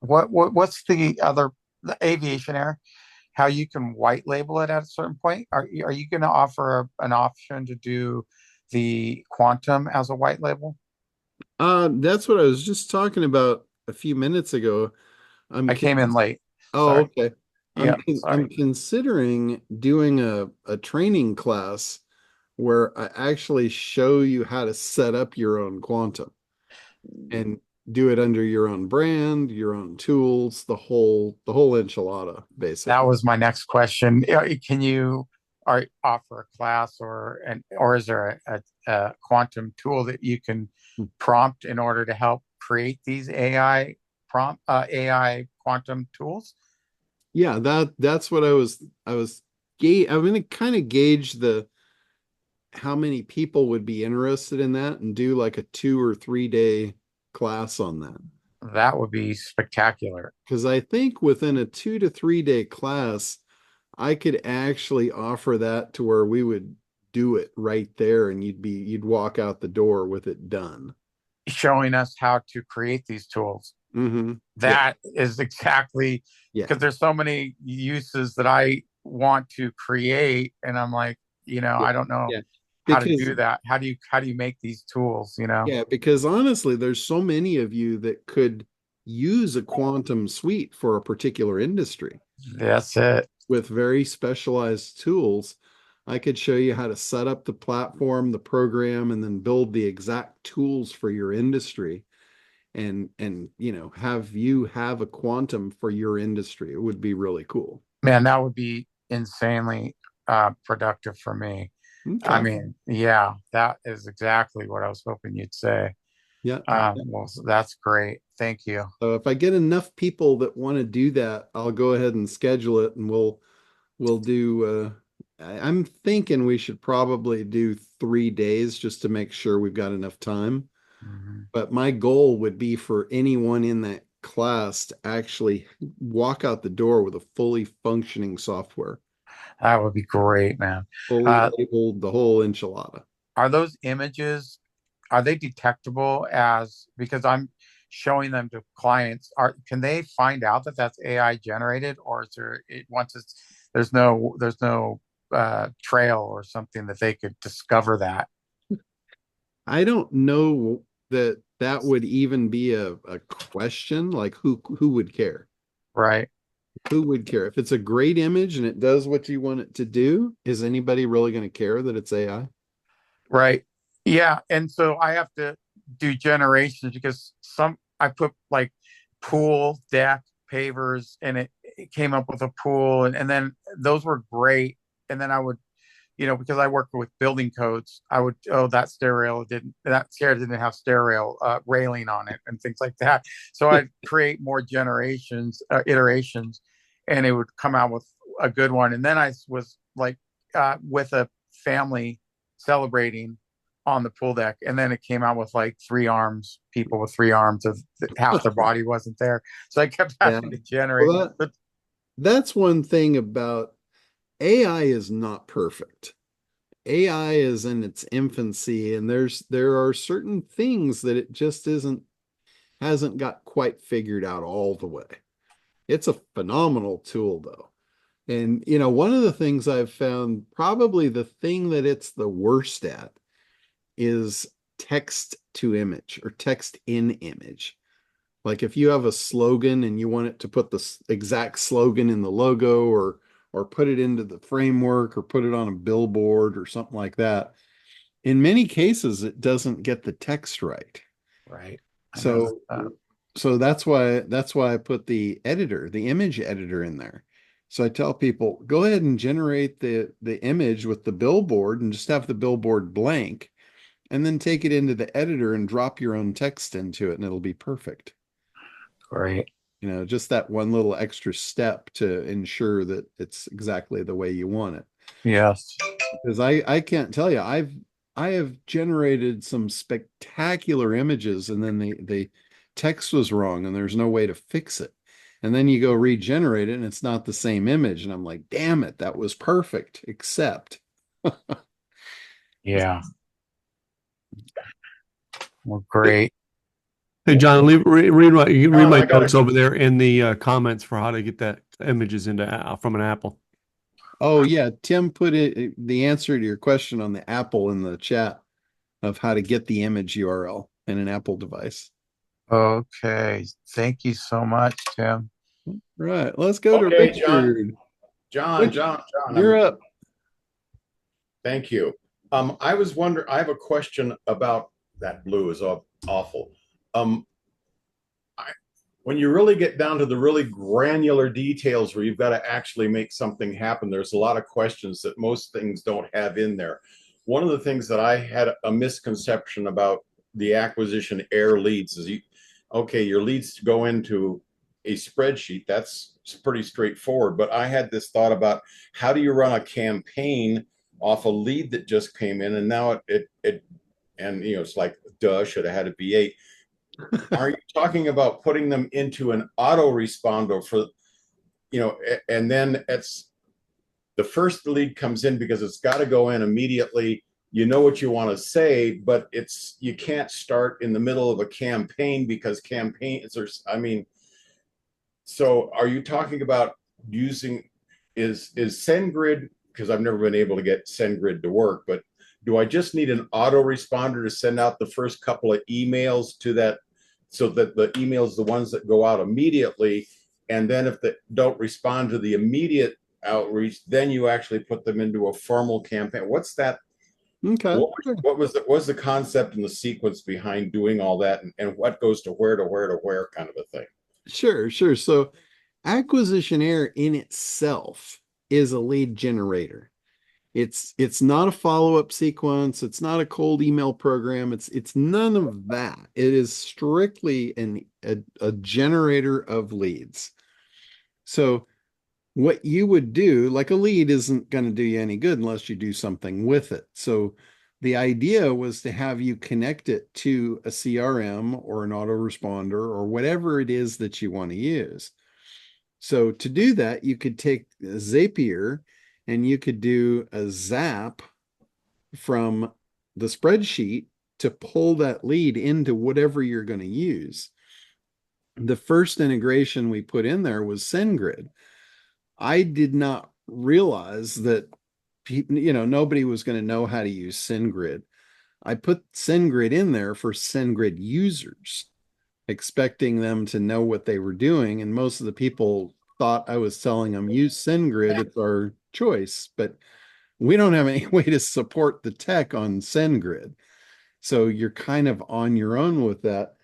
what's the aviation air, how you can white label it at a certain point? Are you going to offer an option to do the quantum as a white label? That's what I was just talking about a few minutes ago. I'm I con- came in late. oh, Sorry. okay. Yeah, I'm sorry. considering doing a training class where I actually show you how to set up your own quantum and do it under your own brand, your own tools, the whole enchilada, That basically. was my next question. Can you offer a class or is there a quantum tool that you can prompt in order to help create these AI quantum tools? Yeah, that's what I'm gonna kind of gauge the how many people would be interested in that and do like a 2 or 3 day class on that. That would be spectacular. Because I think within a 2 to 3 day class, I could actually offer that to where we would do it right there and you'd walk out the door with it done. Showing us how to create these tools. Mm-hmm. Yeah. That is exactly Yeah. because there's so many uses that I want to create, and I'm like, Yeah. I don't know Yeah. how to Because do that. How do you make these tools? yeah, because honestly, there's so many of you that could use a quantum suite for a particular industry That's it. with very specialized tools. I could show you how to set up the platform, the program, and then build the exact tools for your industry. and have you have a quantum for your industry. It would be really cool. Man, that would be insanely productive for me. Okay. I mean, yeah, that is exactly what I was hoping you'd say. Yeah. Well, that's great. Thank you. So if I get enough people that want to do that, I'll go ahead and schedule it, and we'll do. I'm thinking we should probably do 3 days just to make sure we've got enough time. Mhm. But my goal would be for anyone in that class to actually walk out the door with a fully functioning software, That would be great, man. fully labeled, the whole enchilada. Are those images, are they detectable as, because I'm showing them to clients, can they find out that that's AI generated, or is there once it's there's no trail or something that they could discover that? I don't know that would even be a question. Like who would care? Right. Who would care? If it's a great image and it does what you want it to do, is anybody really going to care that it's AI? Right. Yeah. And so I have to do generations because I put like pool, deck, pavers, and it came up with a pool. And then those were great. And then I would, because I work with building codes, I would, that stair didn't have stair rail railing on it and things like that. So I'd create more iterations, and it would come out with a good one. And then I was like, with a family celebrating on the pool deck, and then it came out with like people with 3 arms of half their body wasn't there. So I kept having to generate. Well, that's one thing about AI is not perfect. AI is in its infancy, and there are certain things that it just hasn't got quite figured out all the way. It's a phenomenal tool though. And one of the things I've found, probably the thing that it's the worst at, is text to image or text in image. Like if you have a slogan and you want it to put the exact slogan in the logo, or put it into the framework, or put it on a billboard or something like that, in many cases it doesn't get the text right. Right. So that's why I put the image editor in there. So I tell people, go ahead and generate the image with the billboard and just have the billboard blank, and then take it into the editor and drop your own text into it, and it'll be perfect. Great. Just that one little extra step to ensure that it's exactly the way you want it. Yes. Because I can't tell you, I have generated some spectacular images, and then the text was wrong and there's no way to fix it. And then you go regenerate it and it's not the same image. And I'm like, damn it, that was perfect, except. Yeah. Well, great. Hey, John, read my got notes over there in the comments for how to get that images into from an Apple. Oh yeah, Tim put the answer to your question on the Apple in the chat of how to get the image URL in an Apple device. Okay. Thank you so much, Tim. Right. Let's go to Richard. John, You're up. Thank you. I was wondering, I have a question about that blue is awful. When you really get down to the really granular details where you've got to actually make something happen, there's a lot of questions that most things don't have in there. One of the things that I had a misconception about the acquisition air leads is your leads go into a spreadsheet. That's pretty straightforward. But I had this thought about, how do you run a campaign off a lead that just came in, and now it's like, duh, should have had a V8. Are you talking about putting them into an autoresponder for, and then it's the first lead comes in because it's got to go in immediately. You know what you want to say, but you can't start in the middle of a campaign because so are you talking about using, is SendGrid, because I've never been able to get SendGrid to work, but do I just need an autoresponder to send out the first couple of emails to that, so that the emails, the ones that go out immediately, and then if they don't respond to the immediate outreach, then you actually put them into a formal campaign? What's that? Okay. What was the concept and the sequence behind doing all that, and what goes to where to where to where kind of a thing? Sure, sure. So acquisitionnaire in itself is a lead generator. It's not a follow-up sequence, it's not a cold email program, it's none of that. It is strictly a generator of leads. So what you would do, like a lead isn't going to do you any good unless you do something with it. So the idea was to have you connect it to a CRM or an autoresponder or whatever it is that you want to use. So to do that, you could take Zapier and you could do a zap from the spreadsheet to pull that lead into whatever you're going to use. The first integration we put in there was SendGrid. I did not realize that nobody was going to know how to use SendGrid. I put SendGrid in there for SendGrid users, expecting them to know what they were doing. And most of the people thought I was telling them, use SendGrid, it's our choice. But we don't have any way to support the tech on SendGrid. So you're kind of on your own with that.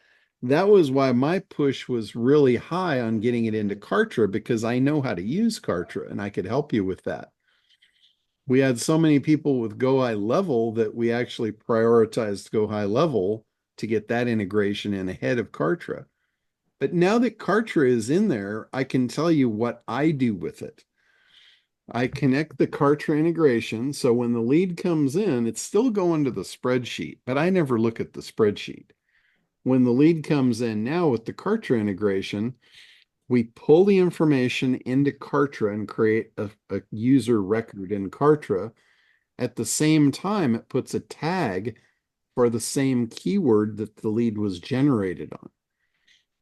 That was why my push was really high on getting it into Kartra, because I know how to use Kartra and I could help you with that. We had so many people with Go High Level that we actually prioritized Go High Level to get that integration in ahead of Kartra. But now that Kartra is in there, I can tell you what I do with it. I connect the Kartra integration. So when the lead comes in, it's still going to the spreadsheet, but I never look at the spreadsheet. When the lead comes in now with the Kartra integration, we pull the information into Kartra and create a user record in Kartra. At the same time, it puts a tag for the same keyword that the lead was generated on.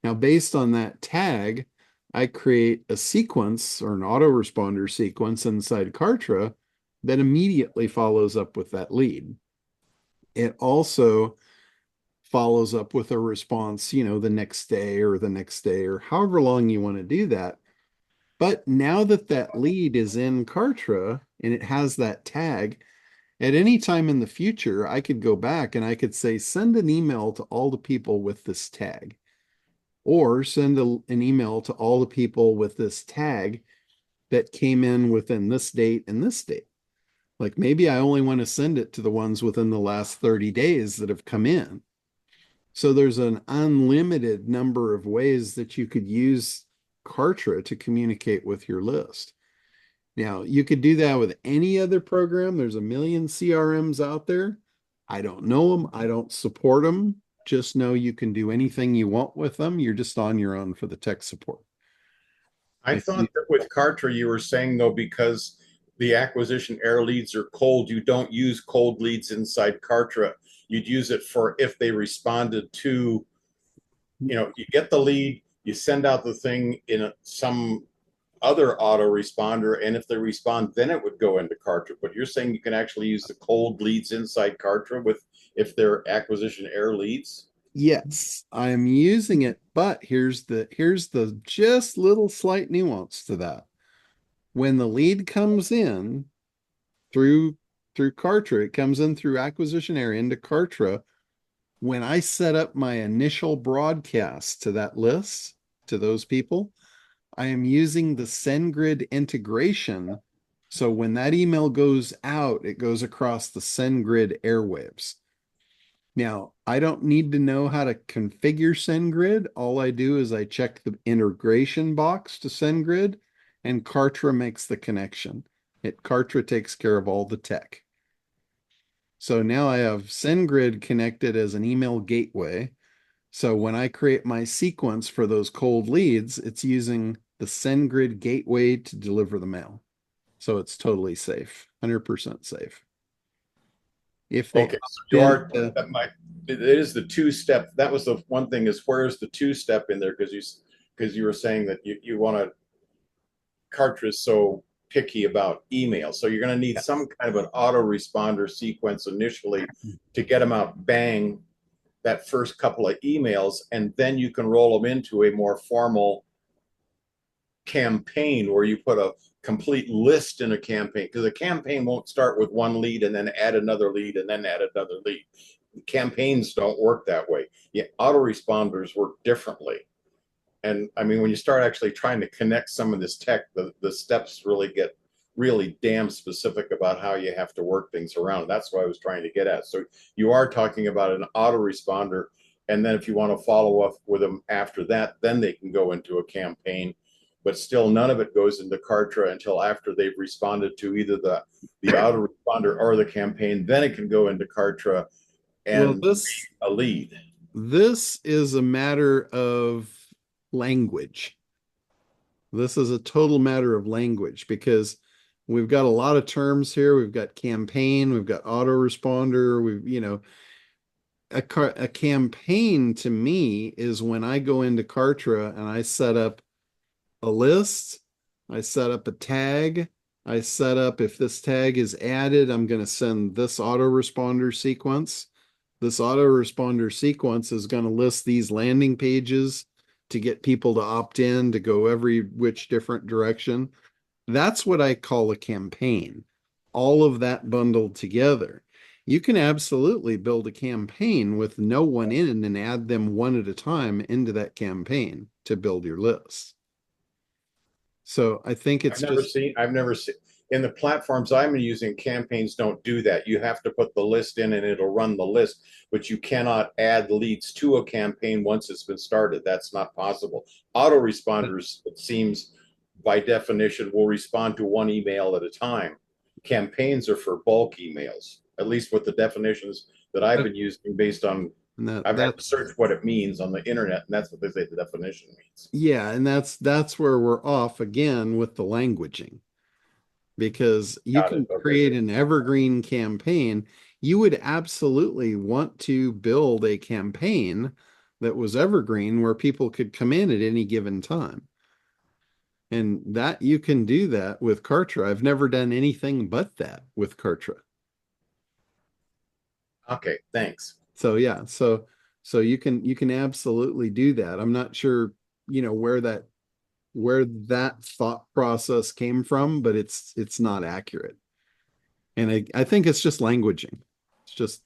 Now, based on that tag, I create a sequence or an autoresponder sequence inside Kartra that immediately follows up with that lead. It also follows up with a response, the next day or however long you want to do that. But now that that lead is in Kartra and it has that tag, at any time in the future, I could go back and I could say, send an email to all the people with this tag, or send an email to all the people with this tag that came in within this date and this date. Like maybe I only want to send it to the ones within the last 30 days that have come in. So there's an unlimited number of ways that you could use Kartra to communicate with your list. Now, you could do that with any other program. There's a million CRMs out there. I don't know them. I don't support them. Just know you can do anything you want with them. You're just on your own for the tech support. I thought that with Kartra, you were saying, though, because the acquisition air leads are cold, you don't use cold leads inside Kartra. You'd use it for if they responded to, you get the lead, you send out the thing in some other autoresponder, and if they respond, then it would go into Kartra. But you're saying you can actually use the cold leads inside Kartra if they're acquisition air leads? Yes, I'm using it, but here's the just little slight nuance to that. When the lead comes in through Kartra, it comes in through acquisition area into Kartra. When I set up my initial broadcast to that list, to those people, I am using the SendGrid integration. So when that email goes out, it goes across the SendGrid airwaves. Now, I don't need to know how to configure SendGrid. All I do is I check the integration box to SendGrid, and Kartra makes the connection. Kartra takes care of all the tech. So now I have SendGrid connected as an email gateway. So when I create my sequence for those cold leads, it's using the SendGrid gateway to deliver the mail. So it's totally safe, 100% safe. If they Okay, so you are it is the two-step. That was the one thing, is where's the two-step in there? Because you were saying that you want to Kartra so picky about email. So you're going to need some kind of an autoresponder sequence initially to get them out bang that first couple of emails, and then you can roll them into a more formal campaign where you put a complete list in a campaign, because a campaign won't start with one lead and then add another lead and then add another lead. Campaigns don't work that way. Yeah, autoresponders work differently. And I mean, when you start actually trying to connect some of this tech, the steps really get really damn specific about how you have to work things around. That's what I was trying to get at. So you are talking about an autoresponder, and then if you want to follow up with them after that, then they can go into a campaign. But still, none of it goes into Kartra until after they've responded to either the autoresponder or the campaign. Then it can go into Kartra and a lead. This is a matter of language. This is a total matter of language, because we've got a lot of terms here. We've got campaign, we've got autoresponder, a campaign to me is when I go into Kartra and I set up a list, I set up a tag, I set up, if this tag is added, I'm going to send this autoresponder sequence. This autoresponder sequence is going to list these landing pages to get people to opt in to go every which different direction. That's what I call a campaign. All of that bundled together. You can absolutely build a campaign with no one in and add them one at a time into that campaign to build your list. So I think it's I've never seen in the platforms I'm using, campaigns don't do that. You have to put the list in and it'll run the list, but you cannot add leads to a campaign once it's been started. That's not possible. Autoresponders, it seems, by definition, will respond to one email at a time. Campaigns are for bulk emails, at least with the definitions that I've been using based on I've had to search what it means on the internet, and that's what they say the definition means. Yeah, and that's where we're off again with the languaging, because you can create an evergreen campaign. You would absolutely want to build a campaign that was evergreen where people could come in at any given time. And that you can do that with Kartra. I've never done anything but that with Kartra. Okay, thanks. So yeah, so you can absolutely do that. I'm not sure, where that thought process came from, but it's not accurate. And I think it's just languaging. It's just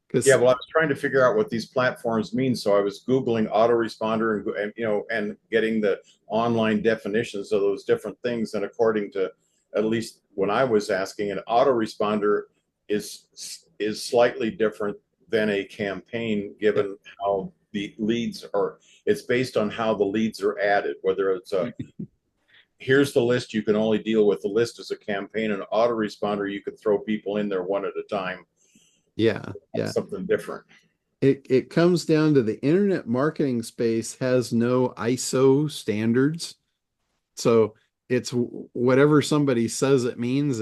because well, I was trying to figure out what these platforms mean, so I was Googling autoresponder and getting the online definitions of those different things. And according to, at least when I was asking, an autoresponder is slightly different than a campaign, given how the leads are. It's based on how the leads are added, whether it's a here's the list, you can only deal with the list as a campaign. An autoresponder, you could throw people in there one at a time. Yeah. Something different. It comes down to the internet marketing space has no ISO standards. So it's whatever somebody says it means,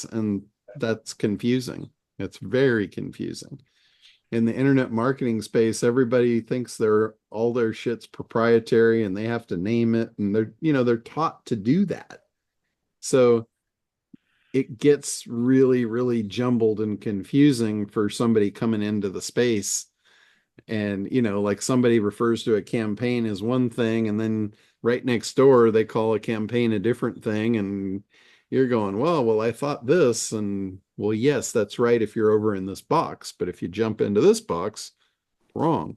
and that's confusing. It's very confusing. In the internet marketing space, everybody thinks all their shit's proprietary and they have to name it, and they're taught to do that. So it gets really, really jumbled and confusing for somebody coming into the space. And, like somebody refers to a campaign as one thing, and then right next door, they call a campaign a different thing. And you're going, well, I thought this. And well, yes, that's right if you're over in this box. But if you jump into this box, wrong.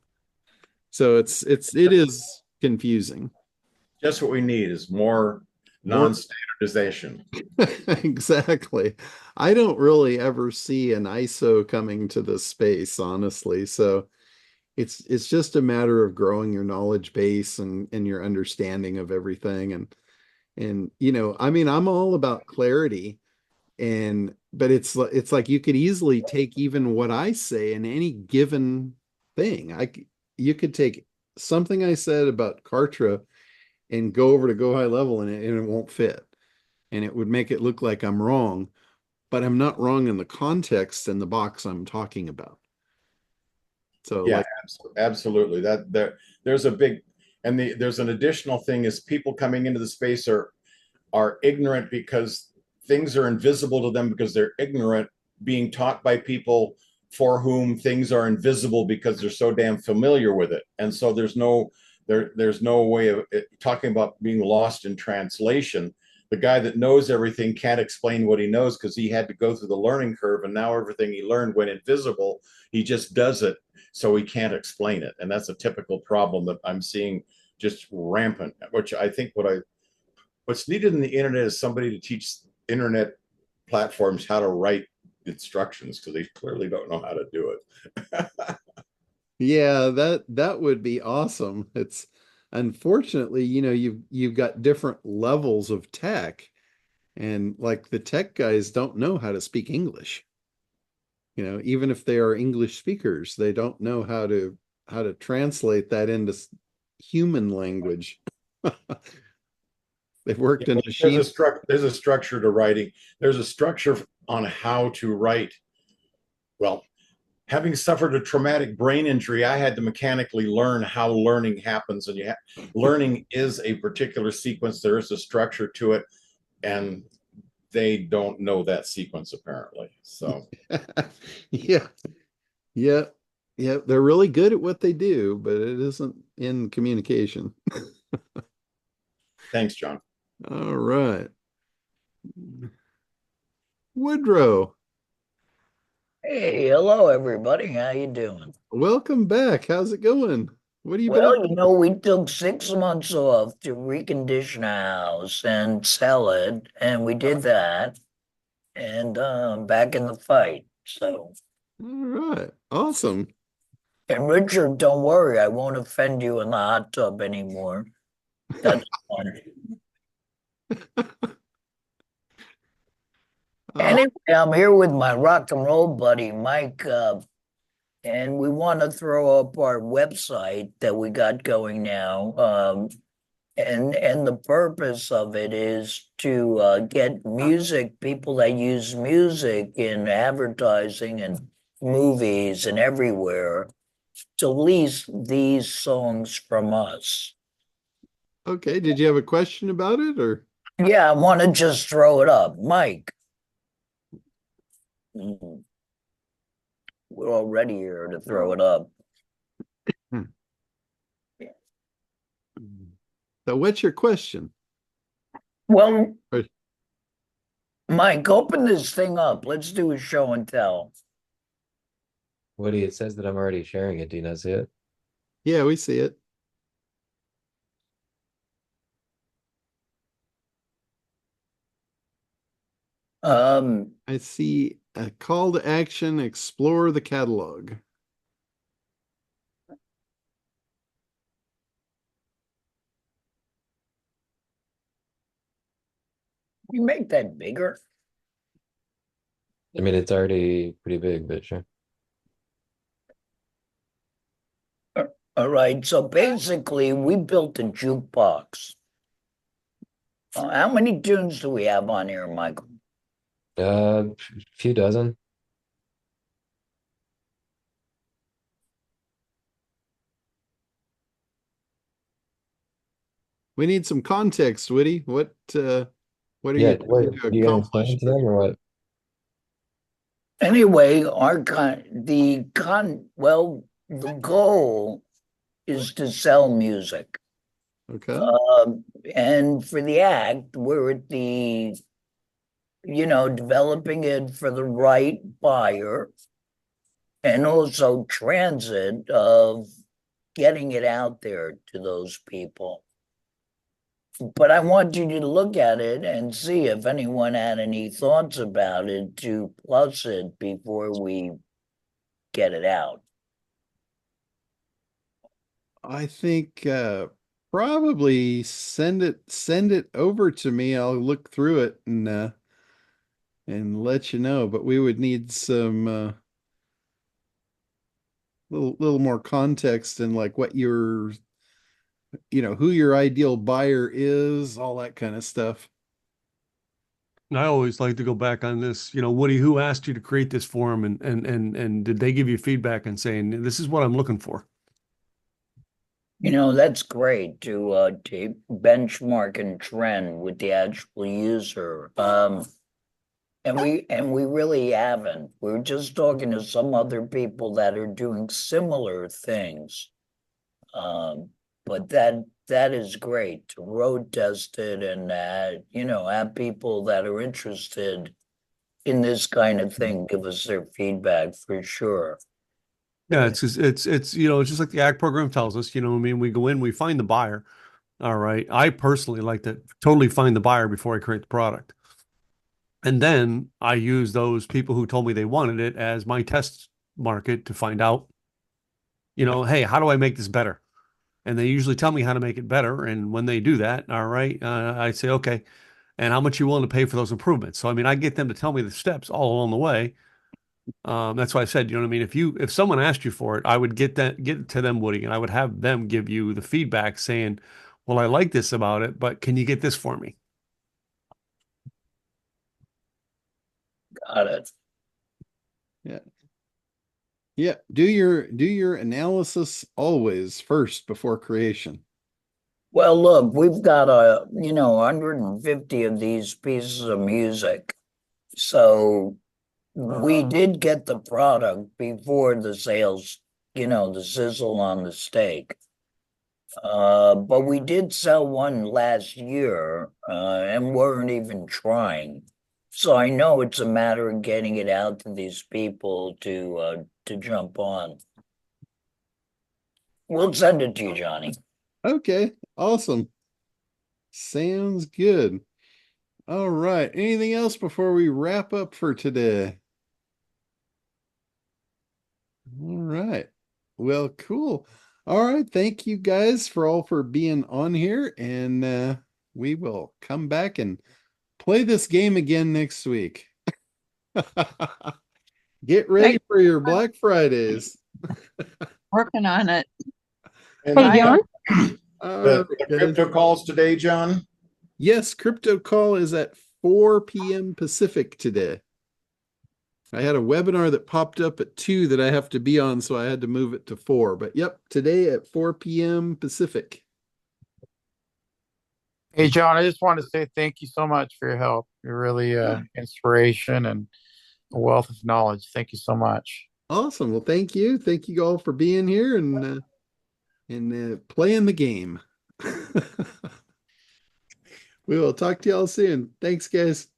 So it is confusing. Just what we need is more non-standardization. Exactly. I don't really ever see an ISO coming to this space, honestly. So it's just a matter of growing your knowledge base and your understanding of everything. And I mean, I'm all about clarity, but it's like you could easily take even what I say in any given thing. You could take something I said about Kartra and go over to Go High Level, and it won't fit. And it would make it look like I'm wrong, but I'm not wrong in the context and the box I'm talking about. So yeah, absolutely. There's a big, and there's an additional thing is people coming into the space are ignorant because things are invisible to them because they're ignorant, being taught by people for whom things are invisible because they're so damn familiar with it. And so there's no way of talking about being lost in translation. the guy that knows everything can't explain what he knows because he had to go through the learning curve, and now everything he learned went invisible. He just does it, so he can't explain it, and that's a typical problem that I'm seeing just rampant. Which I think what's needed in the internet is somebody to teach internet platforms how to write instructions, because they clearly don't know how to do it. Yeah, that would be awesome. It's unfortunately, you've got different levels of tech, and like the tech guys don't know how to speak English. Even if they are English speakers, they don't know how to translate that into human language. They've worked in machine. There's a structure to writing. There's a structure on how to write. Well, having suffered a traumatic brain injury, I had to mechanically learn how learning happens, and learning is a particular sequence. There is a structure to it, and they don't know that sequence apparently. So Yeah, yeah, yeah. They're really good at what they do, but it isn't in communication. thanks, John. All right. Woodrow, Hey, hello everybody. How you doing? welcome back. How's it going? What have you been Well, up we took 6 months off to recondition a house and sell it, and we did that, and back in the fight. So, to? All right. Awesome. and Richard, don't worry, I won't offend you in the hot tub anymore. That's fun. Anyway, I'm here with my rock and roll buddy Mike, and we want to throw up our website that we got going now. And the purpose of it is to get people that use music in advertising and movies and everywhere to lease these songs from us. Okay. Did you have a question about it or? Yeah, I want to just throw it up. Mike. We're all ready here to throw it up. So what's your question? Well, Or- Mike, open this thing up. Let's do a show and tell. Woody, it says that I'm already sharing it. Do you not see it? Yeah, we see it. I see a call to action, explore the catalog. You make that bigger. I mean, it's already pretty big, but sure. All right. So basically, we built a jukebox. How many tunes do we have on here, Michael? Few dozen. We need some context, Woody. What are Yeah, you trying to do you accomplish? explain to them or what? Anyway, the goal is to sell music. Okay. And for the act, we're at developing it for the right buyer and also transit of getting it out there to those people. But I want you to look at it and see if anyone had any thoughts about it to plus it before we get it out. I think probably send it over to me. I'll look through it and let you know. But we would need some little more context and like what who your ideal buyer is, all that kind of stuff. I always like to go back on this, Woody, who asked you to create this forum and did they give you feedback and saying, this is what I'm looking for? That's great to benchmark and trend with the actual user. And we really haven't. We're just talking to some other people that are doing similar things. but that is great to road test it and have people that are interested in this kind of thing give us their feedback for sure. Yeah, it's it's it's just like the ag program tells us, I mean, we go in, we find the buyer. All right. I personally like to totally find the buyer before I create the product. And then I use those people who told me they wanted it as my test market to find out, hey, how do I make this better? And they usually tell me how to make it better. And when they do that, all right, I say, okay, and how much you willing to pay for those improvements? So, I mean, I get them to tell me the steps all along the way. That's why I said, you know what I mean? If someone asked you for it, I would get it to them, Woody, and I would have them give you the feedback saying, well, I like this about it, but can you get this for me? Got it. Yeah. Yeah. Do your analysis always first before creation. Well, look, we've got 150 of these pieces of music. So we did get the product before the sales, the sizzle on the steak. But we did sell one last year, and weren't even trying. So I know it's a matter of getting it out to these people to jump on. We'll send it to you, Johnny. Okay. Awesome. Sounds good. All right. Anything else before we wrap up for today? All right. Well, cool. All right. Thank you guys for being on here, and we will come back and play this game again next week. Get ready for your Black Fridays. Working on it. And Hey, John. the crypto calls today, John? Yes, crypto call is at 4 p.m. Pacific today. I had a webinar that popped up at 2 that I have to be on, so I had to move it to 4. But yep, today at 4 p.m. Pacific. Hey, John, I just want to say thank you so much for your help. You're really inspiration and a wealth of knowledge. Thank you so much. Awesome. Well, thank you. Thank you all for being here and playing the game. We will talk to y'all soon. Thanks, guys.